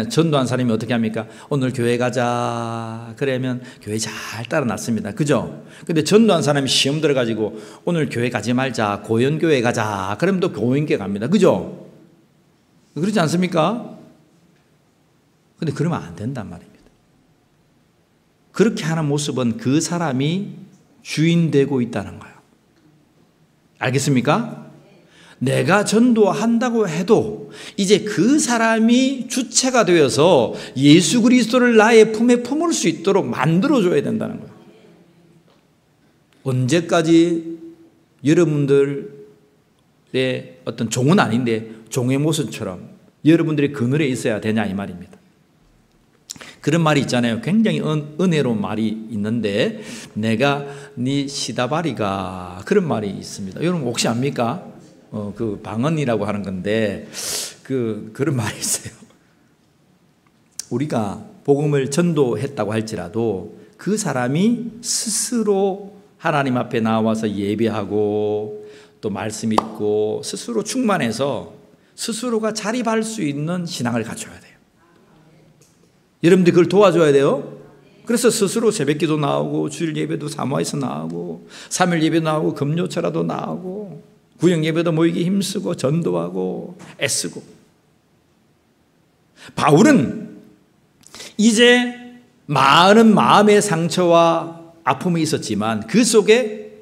전도한 사람이 어떻게 합니까? 오늘 교회 가자. 그러면 교회 잘 따라 놨습니다. 그죠? 근데 전도한 사람이 시험 들어가지고 오늘 교회 가지 말자. 고연교회 가자. 그러면 또 고연교회 갑니다. 그죠? 그렇지 않습니까? 근데 그러면 안 된단 말입니다. 그렇게 하는 모습은 그 사람이 주인 되고 있다는 거예요. 알겠습니까? 내가 전도한다고 해도 이제 그 사람이 주체가 되어서 예수 그리스도를 나의 품에 품을 수 있도록 만들어줘야 된다는 거예요. 언제까지 여러분들의 어떤 종은 아닌데 종의 모습처럼 여러분들의 그늘에 있어야 되냐 이 말입니다. 그런 말이 있잖아요. 굉장히 은혜로운 말이 있는데 내가 네 시다바리가 그런 말이 있습니다. 여러분 혹시 압니까? 그 방언이라고 하는 건데 그런 말이 있어요. 우리가 복음을 전도했다고 할지라도 그 사람이 스스로 하나님 앞에 나와서 예배하고 또 말씀 읽고 스스로 충만해서 스스로가 자립할 수 있는 신앙을 갖춰야 돼요. 여러분들이 그걸 도와줘야 돼요. 그래서 스스로 새벽기도 나오고 주일 예배도 사모해서 나오고 3일 예배도 나오고 금요철라도 나오고 구역 예배도 모이기 힘쓰고 전도하고 애쓰고. 바울은 이제 많은 마음의 상처와 아픔이 있었지만 그 속에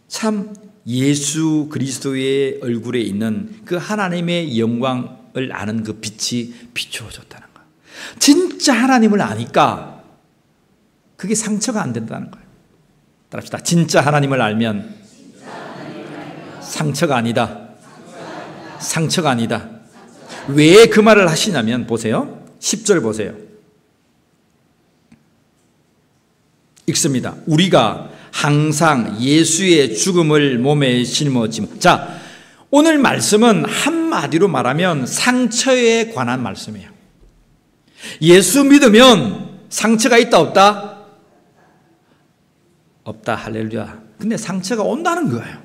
참 예수 그리스도의 얼굴에 있는 그 하나님의 영광을 아는 그 빛이 비추어졌다는 거예요. 진짜 하나님을 아니까 그게 상처가 안 된다는 거예요. 따라합시다. 진짜 하나님을 알면 상처가 아니다. 상처가 아니다. 왜 그 말을 하시냐면 보세요. 10절 보세요. 읽습니다. 우리가 항상 예수의 죽음을 몸에 짊어지며. 자, 오늘 말씀은 한마디로 말하면 상처에 관한 말씀이에요. 예수 믿으면 상처가 있다 없다? 없다. 할렐루야. 근데 상처가 온다는 거예요.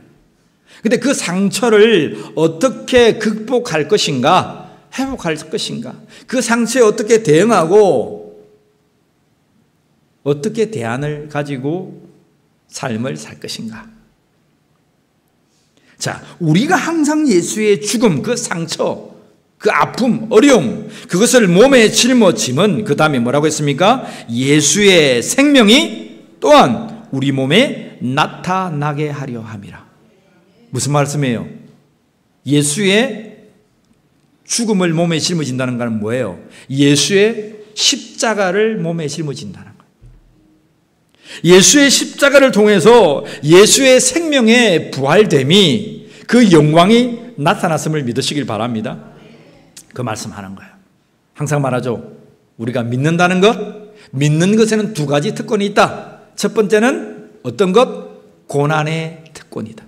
근데 그 상처를 어떻게 극복할 것인가? 회복할 것인가? 그 상처에 어떻게 대응하고 어떻게 대안을 가지고 삶을 살 것인가? 자, 우리가 항상 예수의 죽음, 그 상처, 그 아픔, 어려움, 그것을 몸에 짊어짐은 그 다음에 뭐라고 했습니까? 예수의 생명이 또한 우리 몸에 나타나게 하려 함이라. 무슨 말씀이에요? 예수의 죽음을 몸에 짊어진다는 것은 뭐예요? 예수의 십자가를 몸에 짊어진다는 거예요. 예수의 십자가를 통해서 예수의 생명의 부활됨이 그 영광이 나타났음을 믿으시길 바랍니다. 그 말씀하는 거예요. 항상 말하죠. 우리가 믿는다는 것, 믿는 것에는 두 가지 특권이 있다. 첫 번째는 어떤 것? 고난의 특권이다.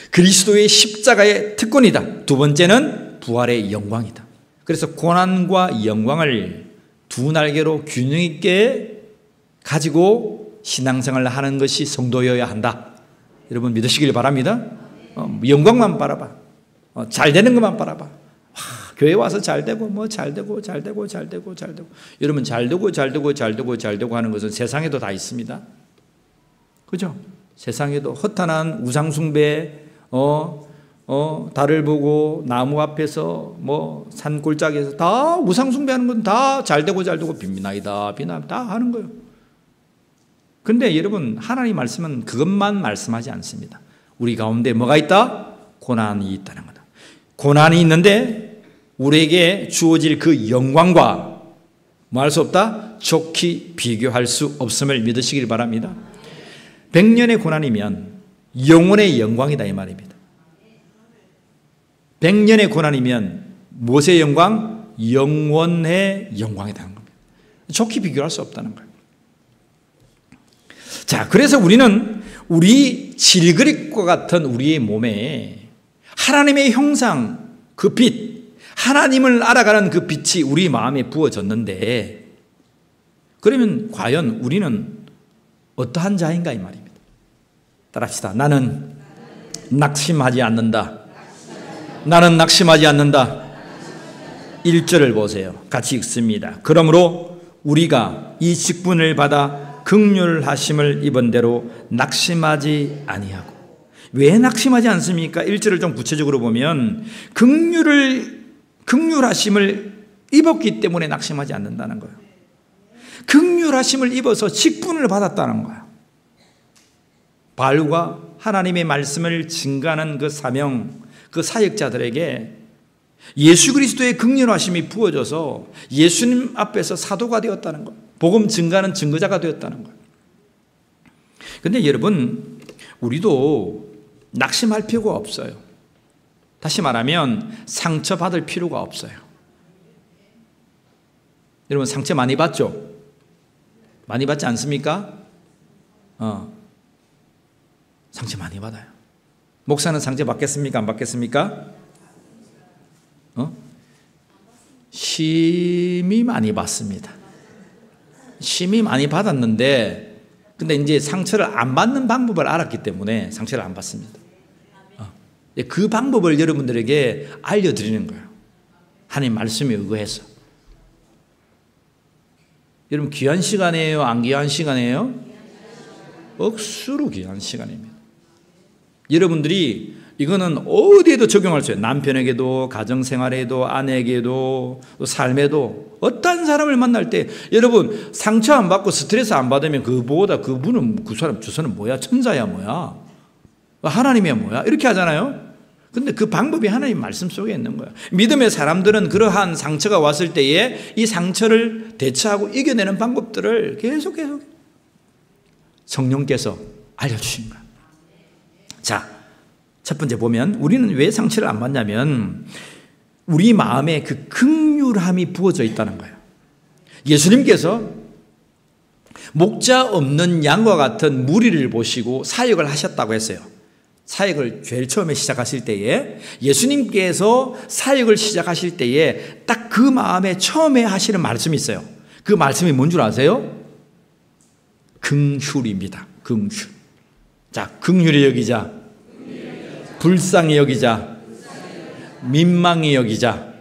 그리스도의 십자가의 특권이다. 두 번째는 부활의 영광이다. 그래서 고난과 영광을 두 날개로 균형 있게 가지고 신앙생활을 하는 것이 성도여야 한다. 여러분 믿으시길 바랍니다. 영광만 바라봐. 잘 되는 것만 바라봐. 교회 와서 잘 되고 뭐 잘 되고 여러분 잘 되고 하는 것은 세상에도 다 있습니다. 그죠? 세상에도 허탄한 우상숭배, 달을 보고 나무 앞에서 뭐 산골짜기에서 다 우상숭배하는 건 다 잘 되고 빛나이다 다 하는 거예요. 근데 여러분 하나님 말씀은 그것만 말씀하지 않습니다. 우리 가운데 뭐가 있다? 고난이 있다는 거다. 고난이 있는데 우리에게 주어질 그 영광과 뭐 할 수 없다? 좋게 비교할 수 없음을 믿으시길 바랍니다. 100년의 고난이면 영혼의 영광이다 이 말입니다. 100년의 고난이면 무엇의 영광? 영원의 영광이라는 겁니다. 좋게 비교할 수 없다는 거예요. 자, 그래서 우리는 우리 질그릇과 같은 우리의 몸에 하나님의 형상, 그 빛, 하나님을 알아가는 그 빛이 우리 마음에 부어졌는데 그러면 과연 우리는 어떠한 자인가 이 말입니다. 따라합시다. 나는 낙심하지 않는다. 나는 낙심하지 않는다. 1절을 보세요. 같이 읽습니다. 그러므로 우리가 이 직분을 받아 긍휼하심을 입은 대로 낙심하지 아니하고. 왜 낙심하지 않습니까? 1절을 좀 구체적으로 보면 긍휼하심을 입었기 때문에 낙심하지 않는다는 거예요. 긍휼하심을 입어서 직분을 받았다는 거예요. 바울과 하나님의 말씀을 증거하는 그 사명, 그 사역자들에게 예수 그리스도의 긍휼하심이 부어져서 예수님 앞에서 사도가 되었다는 거예요. 복음 증거하는 증거자가 되었다는 거예요. 그런데 여러분, 우리도 낙심할 필요가 없어요. 다시 말하면 상처받을 필요가 없어요. 여러분 상처 많이 받죠? 많이 받지 않습니까? 상처 많이 받아요. 목사는 상처 받겠습니까? 안 받겠습니까? 심히 많이 받습니다. 심히 많이 받았는데 근데 이제 상처를 안 받는 방법을 알았기 때문에 상처를 안 받습니다. 그 방법을 여러분들에게 알려드리는 거예요. 하나님 말씀에 의거해서. 여러분 귀한 시간이에요? 안 귀한 시간이에요? 억수로 귀한 시간입니다. 여러분들이 이거는 어디에도 적용할 수 있어요. 남편에게도, 가정생활에도, 아내에게도, 또 삶에도. 어떤 사람을 만날 때 여러분 상처 안 받고 스트레스 안 받으면 그보다 그분은 그 사람 주사는 뭐야? 천사야 뭐야? 하나님이야 뭐야? 이렇게 하잖아요. 근데 그 방법이 하나님 말씀 속에 있는 거예요. 믿음의 사람들은 그러한 상처가 왔을 때에 이 상처를 대처하고 이겨내는 방법들을 계속 성령께서 알려주신 거예요. 자, 첫 번째 보면 우리는 왜 상처를 안 받냐면 우리 마음에 그 긍휼함이 부어져 있다는 거예요. 예수님께서 목자 없는 양과 같은 무리를 보시고 사역을 하셨다고 했어요. 사역을 제일 처음에 시작하실 때에 예수님께서 사역을 시작하실 때에 딱 그 마음에 처음에 하시는 말씀이 있어요. 그 말씀이 뭔 줄 아세요? 긍휼입니다. 긍휼. 자, 긍휼히 여기자, 불쌍히 여기자, 민망히 여기자.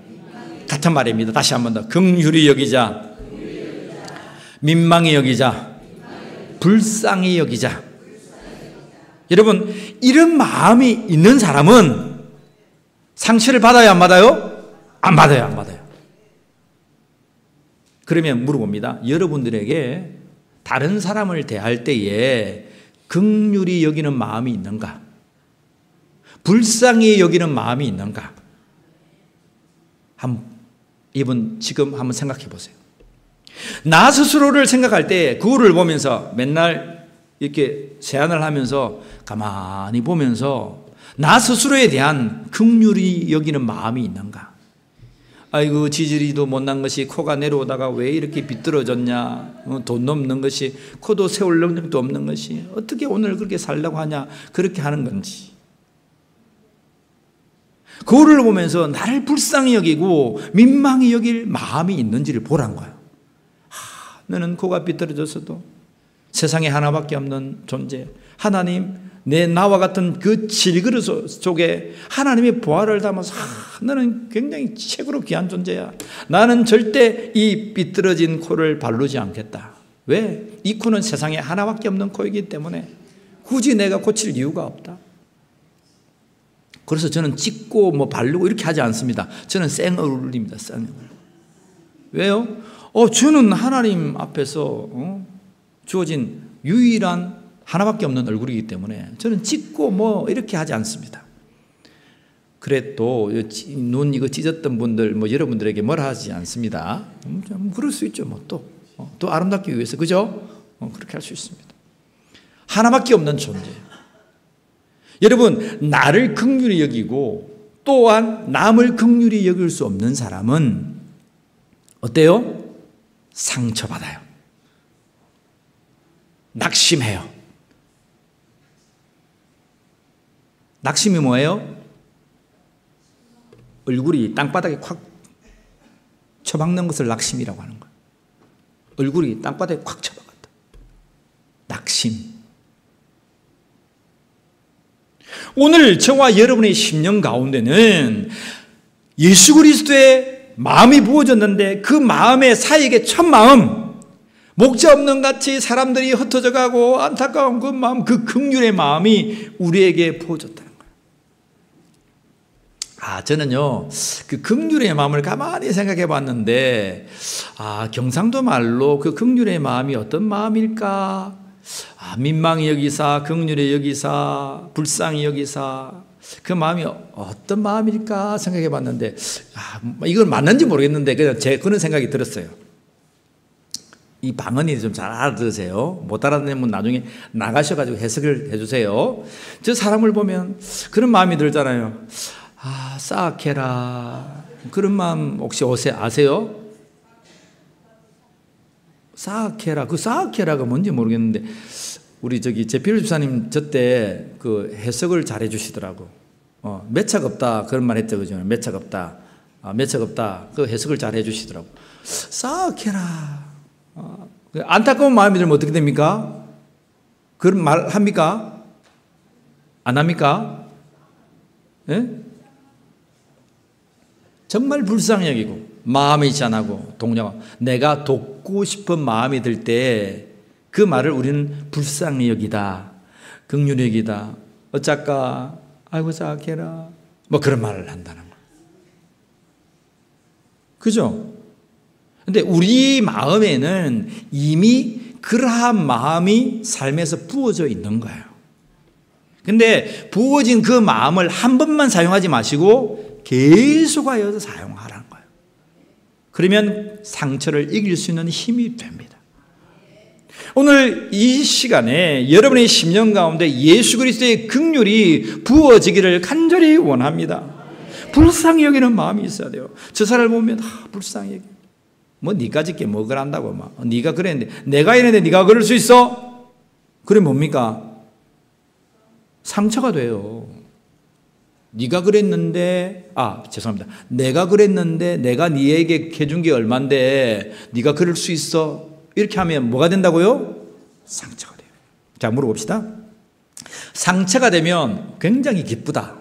같은 말입니다. 다시 한 번 더. 긍휼히 여기자, 민망히 여기자, 불쌍히 여기자. 여러분, 이런 마음이 있는 사람은 상처를 받아요, 안 받아요? 안 받아요, 안 받아요. 그러면 물어봅니다. 여러분들에게 다른 사람을 대할 때에 긍휼히 여기는 마음이 있는가? 불쌍히 여기는 마음이 있는가? 이분 지금 한번 생각해 보세요. 나 스스로를 생각할 때 거울을 보면서 맨날 이렇게 세안을 하면서 가만히 보면서 나 스스로에 대한 긍휼히 여기는 마음이 있는가? 아이고 지질이도 못난 것이 코가 내려오다가 왜 이렇게 비뚤어졌냐? 돈 없는 것이 코도 세울 능력도 없는 것이 어떻게 오늘 그렇게 살려고 하냐? 그렇게 하는 건지. 거울을 보면서 나를 불쌍히 여기고 민망히 여길 마음이 있는지를 보란 거예요. 너는 코가 삐뚤어졌어도 세상에 하나밖에 없는 존재, 하나님, 나와 같은 그 질그릇 속에 하나님의 보화를 담아서 너는 굉장히 최고로 귀한 존재야. 나는 절대 이 삐뚤어진 코를 바르지 않겠다. 왜? 이 코는 세상에 하나밖에 없는 코이기 때문에 굳이 내가 고칠 이유가 없다. 그래서 저는 찢고 뭐 바르고 이렇게 하지 않습니다. 저는 생얼굴입니다. 생얼굴. 왜요? 저는 하나님 앞에서 주어진 유일한 하나밖에 없는 얼굴이기 때문에 저는 찢고 뭐 이렇게 하지 않습니다. 그래도 눈 이거 찢었던 분들 뭐 여러분들에게 뭐라 하지 않습니다. 그럴 수 있죠. 뭐 또 아름답기 위해서, 그죠? 그렇게 할 수 있습니다. 하나밖에 없는 존재. 여러분, 나를 긍휼히 여기고 또한 남을 긍휼히 여길 수 없는 사람은 어때요? 상처받아요. 낙심해요. 낙심이 뭐예요? 얼굴이 땅바닥에 콱 처박는 것을 낙심이라고 하는 거예요. 얼굴이 땅바닥에 콱 처박았다. 낙심. 오늘 저와 여러분의 심령 가운데는 예수 그리스도의 마음이 부어졌는데 그 마음의 사이에 첫 마음, 목자 없는 같이 사람들이 흩어져 가고 안타까운 그 마음, 그 긍휼의 마음이 우리에게 부어졌다는 거예요. 저는요, 그 긍휼의 마음을 가만히 생각해 봤는데, 경상도 말로 그 긍휼의 마음이 어떤 마음일까? 민망히 여기사, 긍휼히 여기사, 불쌍히 여기사, 그 마음이 어떤 마음일까 생각해 봤는데, 이건 맞는지 모르겠는데, 그냥 그런 생각이 들었어요. 이 방언이 좀 잘 알아들으세요. 못 알아듣는 분 나중에 나가셔가지고 해석을 해주세요. 저 사람을 보면 그런 마음이 들잖아요. 싸악해라. 그런 마음 혹시 아세요? 싸악해라. 그 싸악해라가 뭔지 모르겠는데, 우리 제필 집사님 저 때 그 해석을 잘 해주시더라고. 매착 없다. 그런 말 했죠. 그죠? 매착 없다. 매착 없다. 그 해석을 잘 해주시더라고. 싸악해라. 안타까운 마음이 들면 어떻게 됩니까? 그런 말 합니까? 안 합니까? 예? 정말 불쌍히 여기고 마음이 잔하고 동정하고 내가 돕고 싶은 마음이 들 때 그 말을 우리는 불쌍히 여기다, 긍휼히 여기다, 어쩔까, 아이고 사악해라, 뭐 그런 말을 한다는 거예요. 그죠? 근데 우리 마음에는 이미 그러한 마음이 삶에서 부어져 있는 거예요. 근데 부어진 그 마음을 한 번만 사용하지 마시고 계속하여서 사용하라는 거예요. 그러면 상처를 이길 수 있는 힘이 됩니다. 오늘 이 시간에 여러분의 심령 가운데 예수 그리스도의 긍휼이 부어지기를 간절히 원합니다. 불쌍히 여기는 마음이 있어야 돼요. 저 사람을 보면 불쌍히 여기. 뭐 네가 짓게 뭐 그런다고 막 네가 그랬는데 내가 이랬는데 네가 그럴 수 있어? 그래 뭡니까? 상처가 돼요. 네가 그랬는데 죄송합니다. 내가 그랬는데 내가 네에게 해준 게 얼만데 네가 그럴 수 있어? 이렇게 하면 뭐가 된다고요? 상처가 돼요. 자, 물어봅시다. 상처가 되면 굉장히 기쁘다.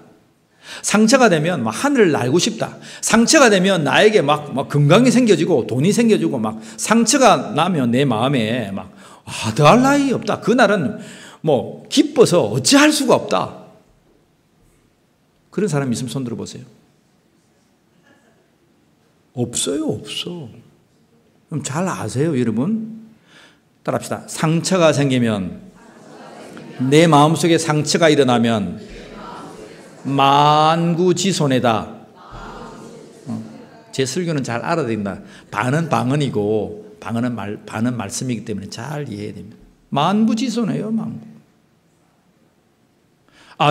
상처가 되면 막 하늘을 날고 싶다. 상처가 되면 나에게 막 건강이 생겨지고 돈이 생겨지고 막 상처가 나면 내 마음에 막 더할 나위 없다. 그날은 뭐 기뻐서 어찌할 수가 없다. 그런 사람이 있으면 손 들어보세요. 없어요, 없어. 그럼 잘 아세요, 여러분? 따라합시다. 상처가 생기면, 내 마음속에 상처가 일어나면 만구지손해다. 제 설교는 잘 알아야 된다. 반은 방언이고 반은 말씀이기 때문에 잘 이해해야 됩니다. 만구지손해요, 만구.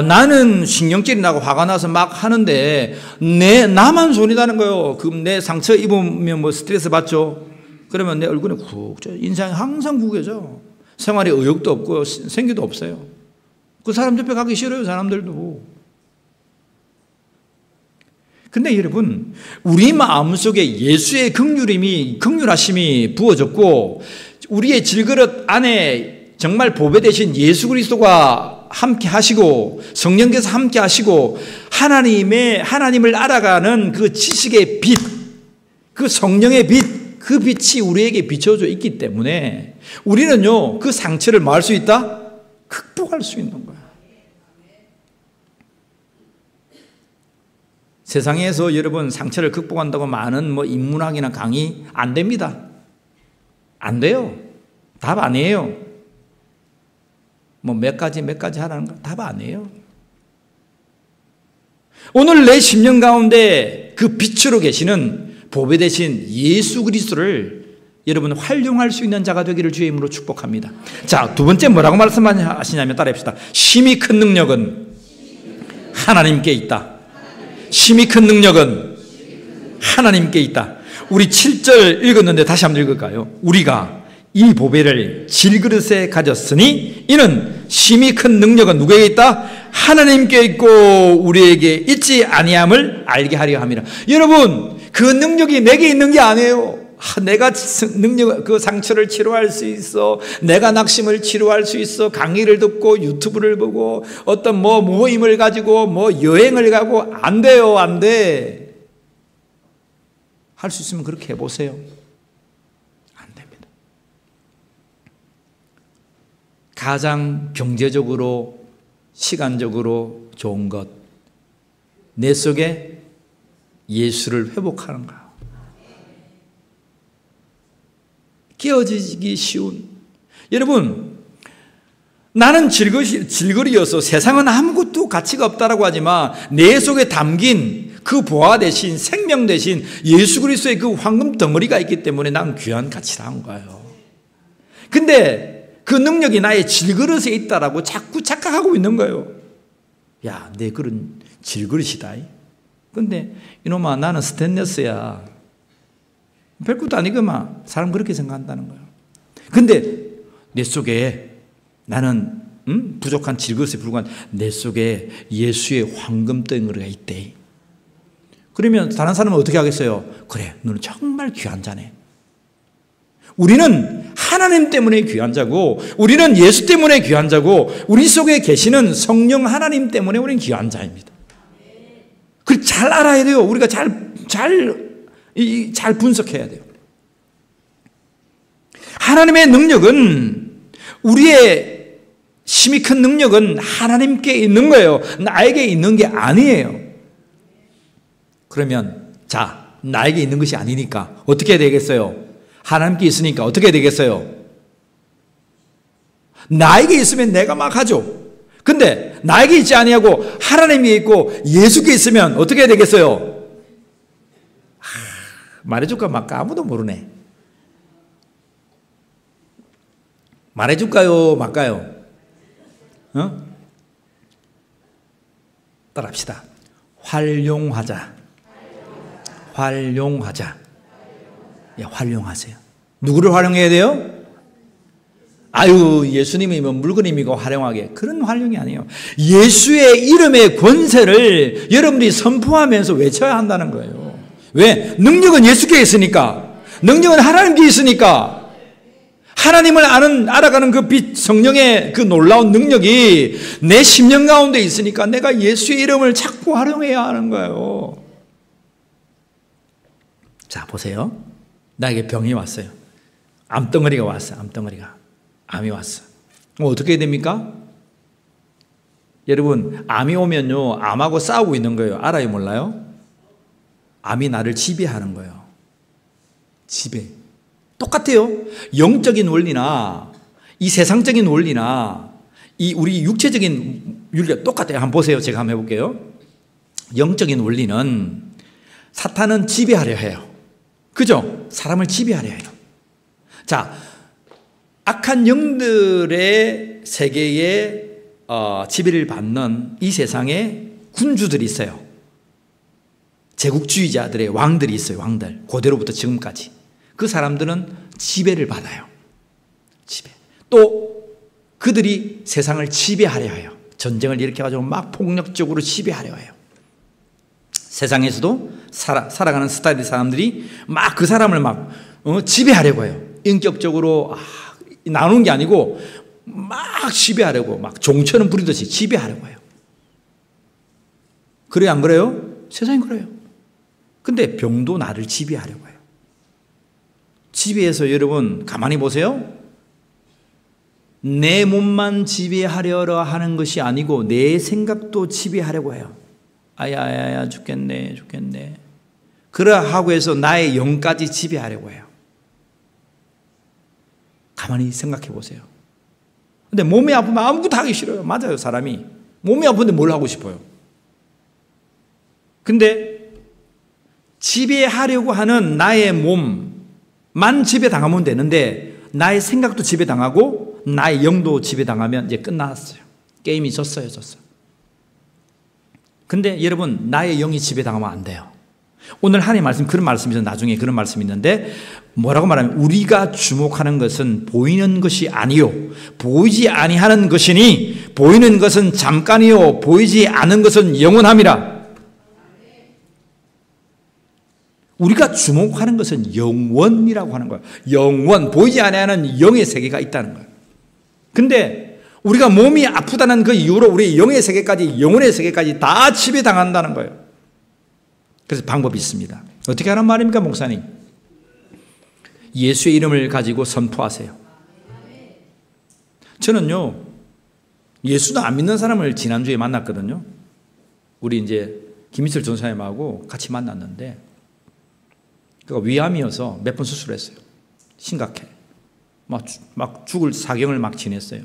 나는 신경질이 나고 화가 나서 막 하는데 나만 손이 다는 거예요. 그럼 내 상처 입으면 뭐 스트레스 받죠. 그러면 내 얼굴에 쿡 쪄요. 인상이 항상 구겨져. 생활에 의욕도 없고 생기도 없어요. 그 사람 옆에 가기 싫어요, 사람들도. 근데 여러분, 우리 마음속에 예수의 긍휼하심이 부어졌고 우리의 질그릇 안에 정말 보배 되신 예수 그리스도가 함께 하시고 성령께서 함께 하시고 하나님을 알아가는 그 지식의 빛, 그 성령의 빛, 그 빛이 우리에게 비춰져 있기 때문에 우리는요, 그 상처를 뭐 할 수 있다? 극복할 수 있는 거야. 세상에서 여러분 상처를 극복한다고 많은 인문학이나 강의 안 됩니다. 안 돼요. 답 아니에요. 몇 가지 하라는 거 답 아니에요. 오늘 내 심령 가운데 그 빛으로 계시는 보배 되신 예수 그리스도를 여러분 활용할 수 있는 자가 되기를 주의 이름으로 축복합니다. 자, 두 번째 뭐라고 말씀하시냐면 따라합시다. 심히 큰 능력은 하나님께 있다. 심히 큰 능력은 하나님께 있다. 우리 7절 읽었는데 다시 한번 읽을까요? 우리가 이 보배를 질그릇에 가졌으니 이는 심히 큰 능력은 누구에게 있다? 하나님께 있고 우리에게 있지 아니함을 알게 하려 함이라. 여러분, 그 능력이 내게 있는 게 아니에요. 내가 그 상처를 치료할 수 있어. 내가 낙심을 치료할 수 있어. 강의를 듣고 유튜브를 보고 어떤 모임을 가지고 여행을 가고 안 돼요. 안 돼. 할 수 있으면 그렇게 해보세요. 안 됩니다. 가장 경제적으로 시간적으로 좋은 것, 내 속에 예수를 회복하는 거야. 깨어지기 쉬운. 여러분, 나는 질거리여서 세상은 아무것도 가치가 없다라고 하지만 내 속에 담긴 그 보화 대신 생명 대신 예수 그리스도의 그 황금 덩어리가 있기 때문에 난 귀한 가치를 한 거예요. 근데 그 능력이 나의 질그릇에 있다라고 자꾸 착각하고 있는 거예요. 야, 내 그릇은 질그릇이다. 근데 이놈아, 나는 스테인리스야. 별것도 아니구만. 사람 그렇게 생각한다는 거예요. 근데 내 속에 나는 부족한 질그릇에 불과한 내 속에 예수의 황금 덩어리가 있대. 그러면 다른 사람은 어떻게 하겠어요? 그래, 너는 정말 귀한 자네. 우리는 하나님 때문에 귀한 자고 우리는 예수 때문에 귀한 자고 우리 속에 계시는 성령 하나님 때문에 우리는 귀한 자입니다. 그걸 잘 알아야 돼요. 우리가 잘 분석해야 돼요. 하나님의 능력은, 우리의 심히 큰 능력은 하나님께 있는 거예요. 나에게 있는 게 아니에요. 그러면 자, 나에게 있는 것이 아니니까 어떻게 해야 되겠어요? 하나님께 있으니까 어떻게 해야 되겠어요? 나에게 있으면 내가 막 하죠. 근데 나에게 있지 아니하고 하나님께 있고 예수께 있으면 어떻게 해야 되겠어요? 말해줄까 말까 아무도 모르네. 말해줄까요 말까요? 따라합시다. 활용하자. 예, 활용하세요. 누구를 활용해야 돼요? 아유, 예수님이 물건입니까? 활용하게. 그런 활용이 아니에요. 예수의 이름의 권세를 여러분들이 선포하면서 외쳐야 한다는 거예요. 왜? 능력은 예수께 있으니까. 능력은 하나님께 있으니까. 하나님을 알아가는 그 빛, 성령의 그 놀라운 능력이 내 심령 가운데 있으니까 내가 예수의 이름을 자꾸 활용해야 하는 거예요. 자, 보세요. 나에게 병이 왔어요. 암덩어리가 왔어요. 암이 왔어. 그럼 어떻게 해야 됩니까? 여러분, 암이 오면요, 암하고 싸우고 있는 거예요. 알아요, 몰라요? 암이 나를 지배하는 거예요. 지배. 똑같아요. 영적인 원리나 이 세상적인 원리나 이 우리 육체적인 윤리가 똑같아요. 한번 보세요. 제가 한번 해볼게요. 영적인 원리는 사탄은 지배하려 해요. 그죠? 사람을 지배하려 해요. 자, 악한 영들의 세계에 지배를 받는 이 세상에 군주들이 있어요. 제국주의자들의 왕들이 있어요. 왕들. 고대로부터 지금까지. 그 사람들은 지배를 받아요. 지배. 또 그들이 세상을 지배하려 해요. 전쟁을 일으켜가지고 막 폭력적으로 지배하려 해요. 세상에서도 살아가는 스타일의 사람들이 막 그 사람을 막 지배하려고 해요. 인격적으로 나누는 게 아니고 막 지배하려고 막 종처럼 부리듯이 지배하려고 해요. 그래요, 안 그래요? 세상이 그래요. 근데 병도 나를 지배하려고 해요. 지배해서 여러분 가만히 보세요. 내 몸만 지배하려고 하는 것이 아니고 내 생각도 지배하려고 해요. 아야 죽겠네. 그러하고 해서 나의 영까지 지배하려고 해요. 가만히 생각해 보세요. 근데 몸이 아프면 아무것도 하기 싫어요. 맞아요, 사람이. 몸이 아픈데 뭘 하고 싶어요? 근데 지배하려고 하는 나의 몸만 지배당하면 되는데 나의 생각도 지배당하고 나의 영도 지배당하면 이제 끝났어요. 게임이 졌어요. 근데 여러분, 나의 영이 지배당하면 안 돼요. 오늘 하나님의 말씀, 그런 말씀이 나중에 그런 말씀이 있는데 뭐라고 말하면 우리가 주목하는 것은 보이는 것이 아니요 보이지 아니하는 것이니 보이는 것은 잠깐이요 보이지 않은 것은 영원함이라. 우리가 주목하는 것은 영원이라고 하는 거예요. 영원, 보이지 아니하는 영의 세계가 있다는 거예요. 근데 우리가 몸이 아프다는 그 이유로 우리 영의 세계까지, 영혼의 세계까지 다 지배당한다는 거예요. 그래서 방법이 있습니다. 어떻게 하란 말입니까, 목사님? 예수의 이름을 가지고 선포하세요. 저는요, 예수도 안 믿는 사람을 지난주에 만났거든요. 우리 이제 김희철 전사님하고 같이 만났는데, 그가 위암이어서 몇 번 수술했어요. 심각해. 막 죽을 사경을 막 지냈어요.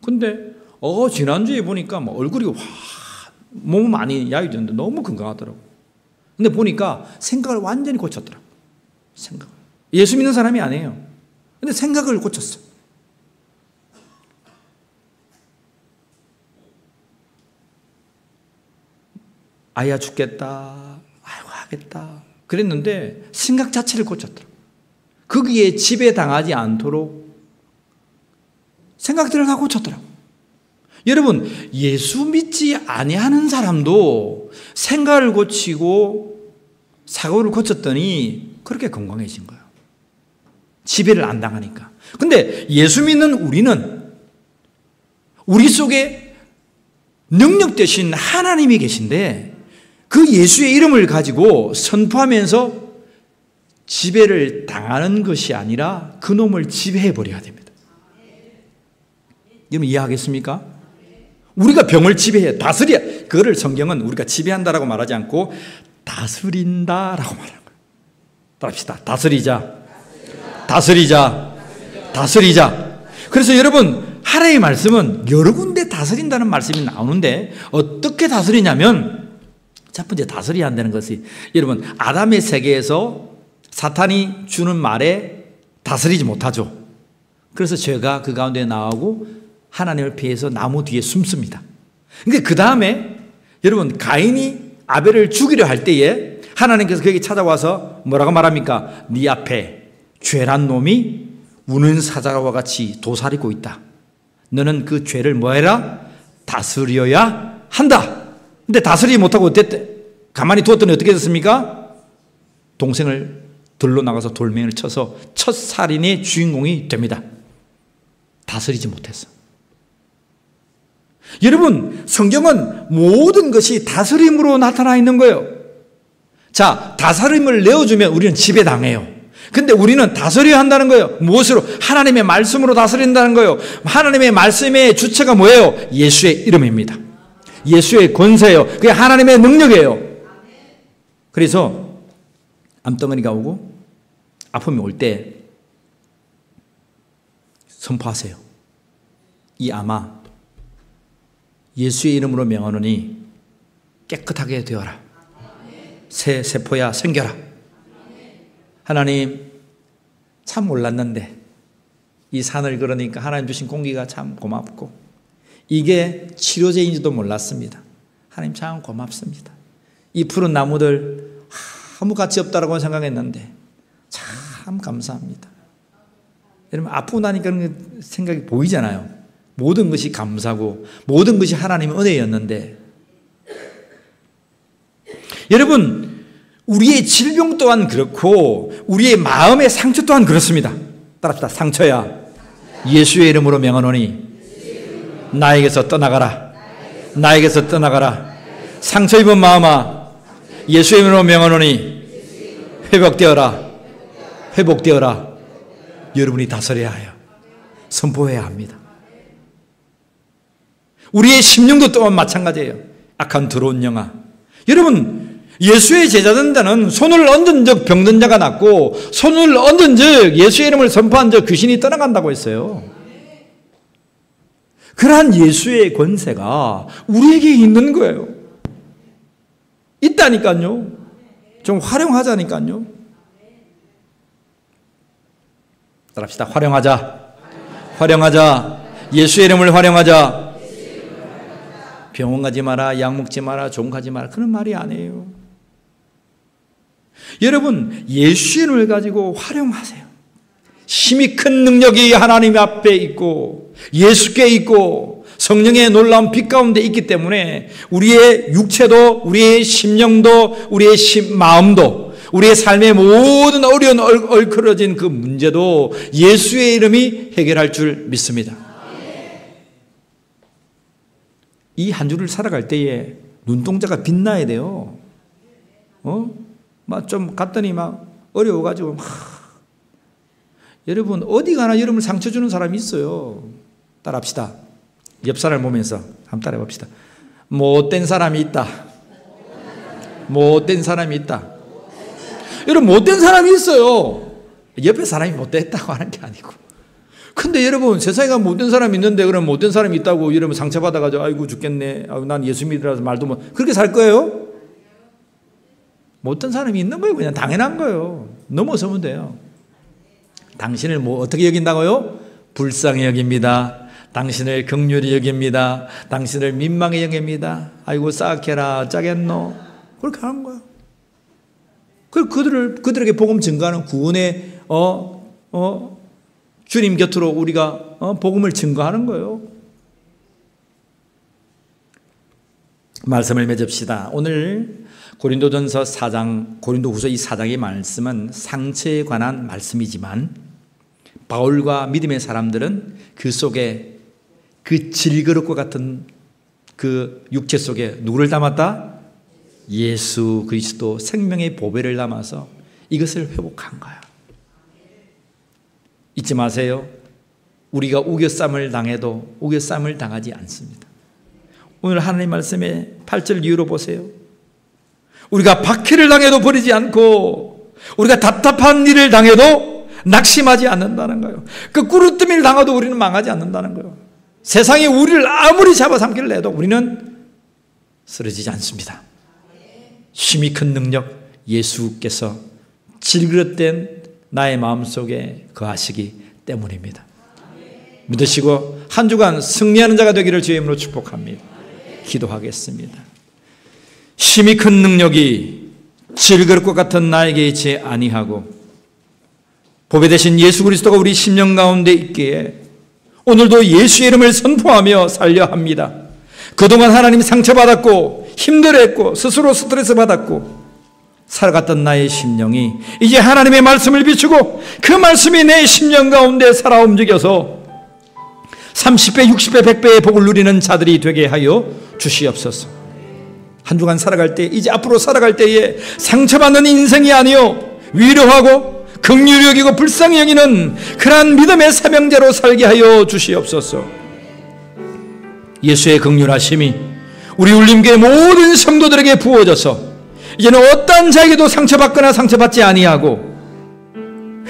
근데, 지난주에 보니까 막 얼굴이 몸은 많이 야위됐는데 너무 건강하더라고요. 근데 보니까 생각을 완전히 고쳤더라고요. 생각을. 예수 믿는 사람이 아니에요. 근데 생각을 고쳤어. 아야 죽겠다. 아이고 하겠다. 그랬는데 생각 자체를 고쳤더라고요. 거기에 지배당하지 않도록 생각들을 다 고쳤더라고요. 여러분, 예수 믿지 아니하는 사람도 생각을 고치고 사고를 고쳤더니 그렇게 건강해진 거예요. 지배를 안 당하니까. 근데 예수 믿는 우리는 우리 속에 능력 되신 하나님이 계신데 그 예수의 이름을 가지고 선포하면서 지배를 당하는 것이 아니라 그 놈을 지배해버려야 됩니다. 여러분 이해하겠습니까? 우리가 병을 지배해, 다스려. 그거를 성경은 우리가 지배한다라고 말하지 않고 다스린다라고 말하는 거예요. 따라합시다. 다스리자. 그래서 여러분, 하나님의 말씀은 여러 군데 다스린다는 말씀이 나오는데 어떻게 다스리냐면 첫 번째 다스려야 한다는 것이 여러분, 아담의 세계에서 사탄이 주는 말에 다스리지 못하죠. 그래서 죄가 그 가운데 나오고 하나님을 피해서 나무 뒤에 숨습니다. 그러니까 그 다음에 여러분 가인이 아벨을 죽이려 할 때에 하나님께서 그에게 찾아와서 뭐라고 말합니까? 네 앞에 죄란 놈이 우는 사자와 같이 도사리고 있다. 너는 그 죄를 뭐해라? 다스려야 한다. 근데 다스리지 못하고 가만히 두었더니 어떻게 됐습니까? 동생을 들러 나가서 돌멩이를 쳐서 첫 살인의 주인공이 됩니다. 다스리지 못했어. 여러분, 성경은 모든 것이 다스림으로 나타나 있는 거예요. 자, 다스림을 내어주면 우리는 지배당해요. 근데 우리는 다스려야 한다는 거예요. 무엇으로? 하나님의 말씀으로 다스린다는 거예요. 하나님의 말씀의 주체가 뭐예요? 예수의 이름입니다. 예수의 권세예요. 그게 하나님의 능력이에요. 그래서 암덩어리가 오고 아픔이 올 때 선포하세요. 이 암아 예수의 이름으로 명하노니 깨끗하게 되어라. 새 세포야 생겨라. 하나님, 참 몰랐는데 이 산을 걸으니까 하나님 주신 공기가 참 고맙고 이게 치료제인지도 몰랐습니다. 하나님 참 고맙습니다. 이 푸른 나무들 아무 가치 없다라고 생각했는데 참 감사합니다. 여러분, 아프고 나니까 그런 생각이 보이잖아요. 모든 것이 감사고 모든 것이 하나님의 은혜였는데 여러분, 우리의 질병 또한 그렇고 우리의 마음의 상처 또한 그렇습니다. 따라합시다. 상처야 예수의 이름으로 명하노니 나에게서 떠나가라. 나에게서 떠나가라. 상처 입은 마음아, 예수의 이름으로 명하노니 회복되어라. 회복되어라. 여러분이 다스려야 해요. 선포해야 합니다. 우리의 심령도 또한 마찬가지예요. 악한 더러운 영아. 여러분, 예수의 제자된 자는 손을 얹은 적 병든 자가 낫고 손을 얹은 적 예수의 이름을 선포한 적 귀신이 떠나간다고 했어요. 그러한 예수의 권세가 우리에게 있는 거예요. 있다니까요. 좀 활용하자니까요. 따라합시다. 활용하자. 활용하자. 예수의 이름을 활용하자. 병원 가지 마라, 약 먹지 마라, 종 가지 마라, 그런 말이 아니에요. 여러분, 예수의 이름을 가지고 활용하세요. 힘이 큰 능력이 하나님 앞에 있고 예수께 있고 성령의 놀라운 빛 가운데 있기 때문에 우리의 육체도, 우리의 심령도, 우리의 마음도, 우리의 삶의 모든 어려운 얼클어진 그 문제도 예수의 이름이 해결할 줄 믿습니다. 이 한 주를 살아갈 때에 눈동자가 빛나야 돼요. 막 좀 갔더니 막 어려워가지고 여러분, 어디 가나 여러분을 상처 주는 사람이 있어요. 따라합시다. 옆 사람을 보면서 한번 따라해 봅시다. 못된 사람이 있다. 못된 사람이 있다. 여러분, 못된 사람이 있어요. 옆에 사람이 못됐다고 하는 게 아니고. 근데 여러분, 세상에 못된 사람이 있는데 그럼 못된 사람이 있다고 여러분 상처받아가지고 아이고 죽겠네, 아이고 난 예수 믿으라서 말도 못, 그렇게 살 거예요? 못된 사람이 있는 거예요. 그냥 당연한 거예요. 넘어서면 돼요. 당신을 뭐 어떻게 여긴다고요? 불쌍히 여깁니다. 당신을 긍휼히 여깁니다. 당신을 민망히 여깁니다. 아이고 싹해라 짜겠노, 그렇게 하는 거야. 그들에게 복음 증거하는 구원의 주님 곁으로 우리가 복음을 증거하는 거예요. 말씀을 맺읍시다. 오늘 고린도전서 4장, 고린도후서 이 4장의 말씀은 상처에 관한 말씀이지만 바울과 믿음의 사람들은 그 속에 그 질그릇과 같은 그 육체 속에 누구를 담았다? 예수 그리스도 생명의 보배를 담아서 이것을 회복한 거야. 잊지 마세요. 우리가 우겨쌈을 당해도 우겨쌈을 당하지 않습니다. 오늘 하나님 말씀의 8절 이유로 보세요. 우리가 박해를 당해도 버리지 않고 우리가 답답한 일을 당해도 낙심하지 않는다는 거예요. 그 꾸르뜨미를 당해도 우리는 망하지 않는다는 거예요. 세상이 우리를 아무리 잡아삼키를 해도 우리는 쓰러지지 않습니다. 힘이 큰 능력 예수께서 질그릇된 나의 마음속에 거하시기 때문입니다. 믿으시고 한 주간 승리하는 자가 되기를 주의 이름으로 축복합니다. 기도하겠습니다. 힘이 큰 능력이 질그릇과 같은 나에게 있지 아니하고 보배 되신 예수 그리스도가 우리 심령 가운데 있기에 오늘도 예수의 이름을 선포하며 살려 합니다. 그동안 하나님 상처받았고 힘들어했고 스스로 스트레스 받았고 살아갔던 나의 심령이 이제 하나님의 말씀을 비추고 그 말씀이 내 심령 가운데 살아 움직여서 30배, 60배, 100배의 복을 누리는 자들이 되게 하여 주시옵소서. 한 주간 살아갈 때, 이제 앞으로 살아갈 때에 상처받는 인생이 아니요 위로하고 긍휼히 여기고 불쌍히 여기는 그러한 믿음의 사명자로 살게 하여 주시옵소서. 예수의 긍휼하심이 우리 울림교회 모든 성도들에게 부어져서 이제는 어떤 자에게도 상처받거나 상처받지 아니하고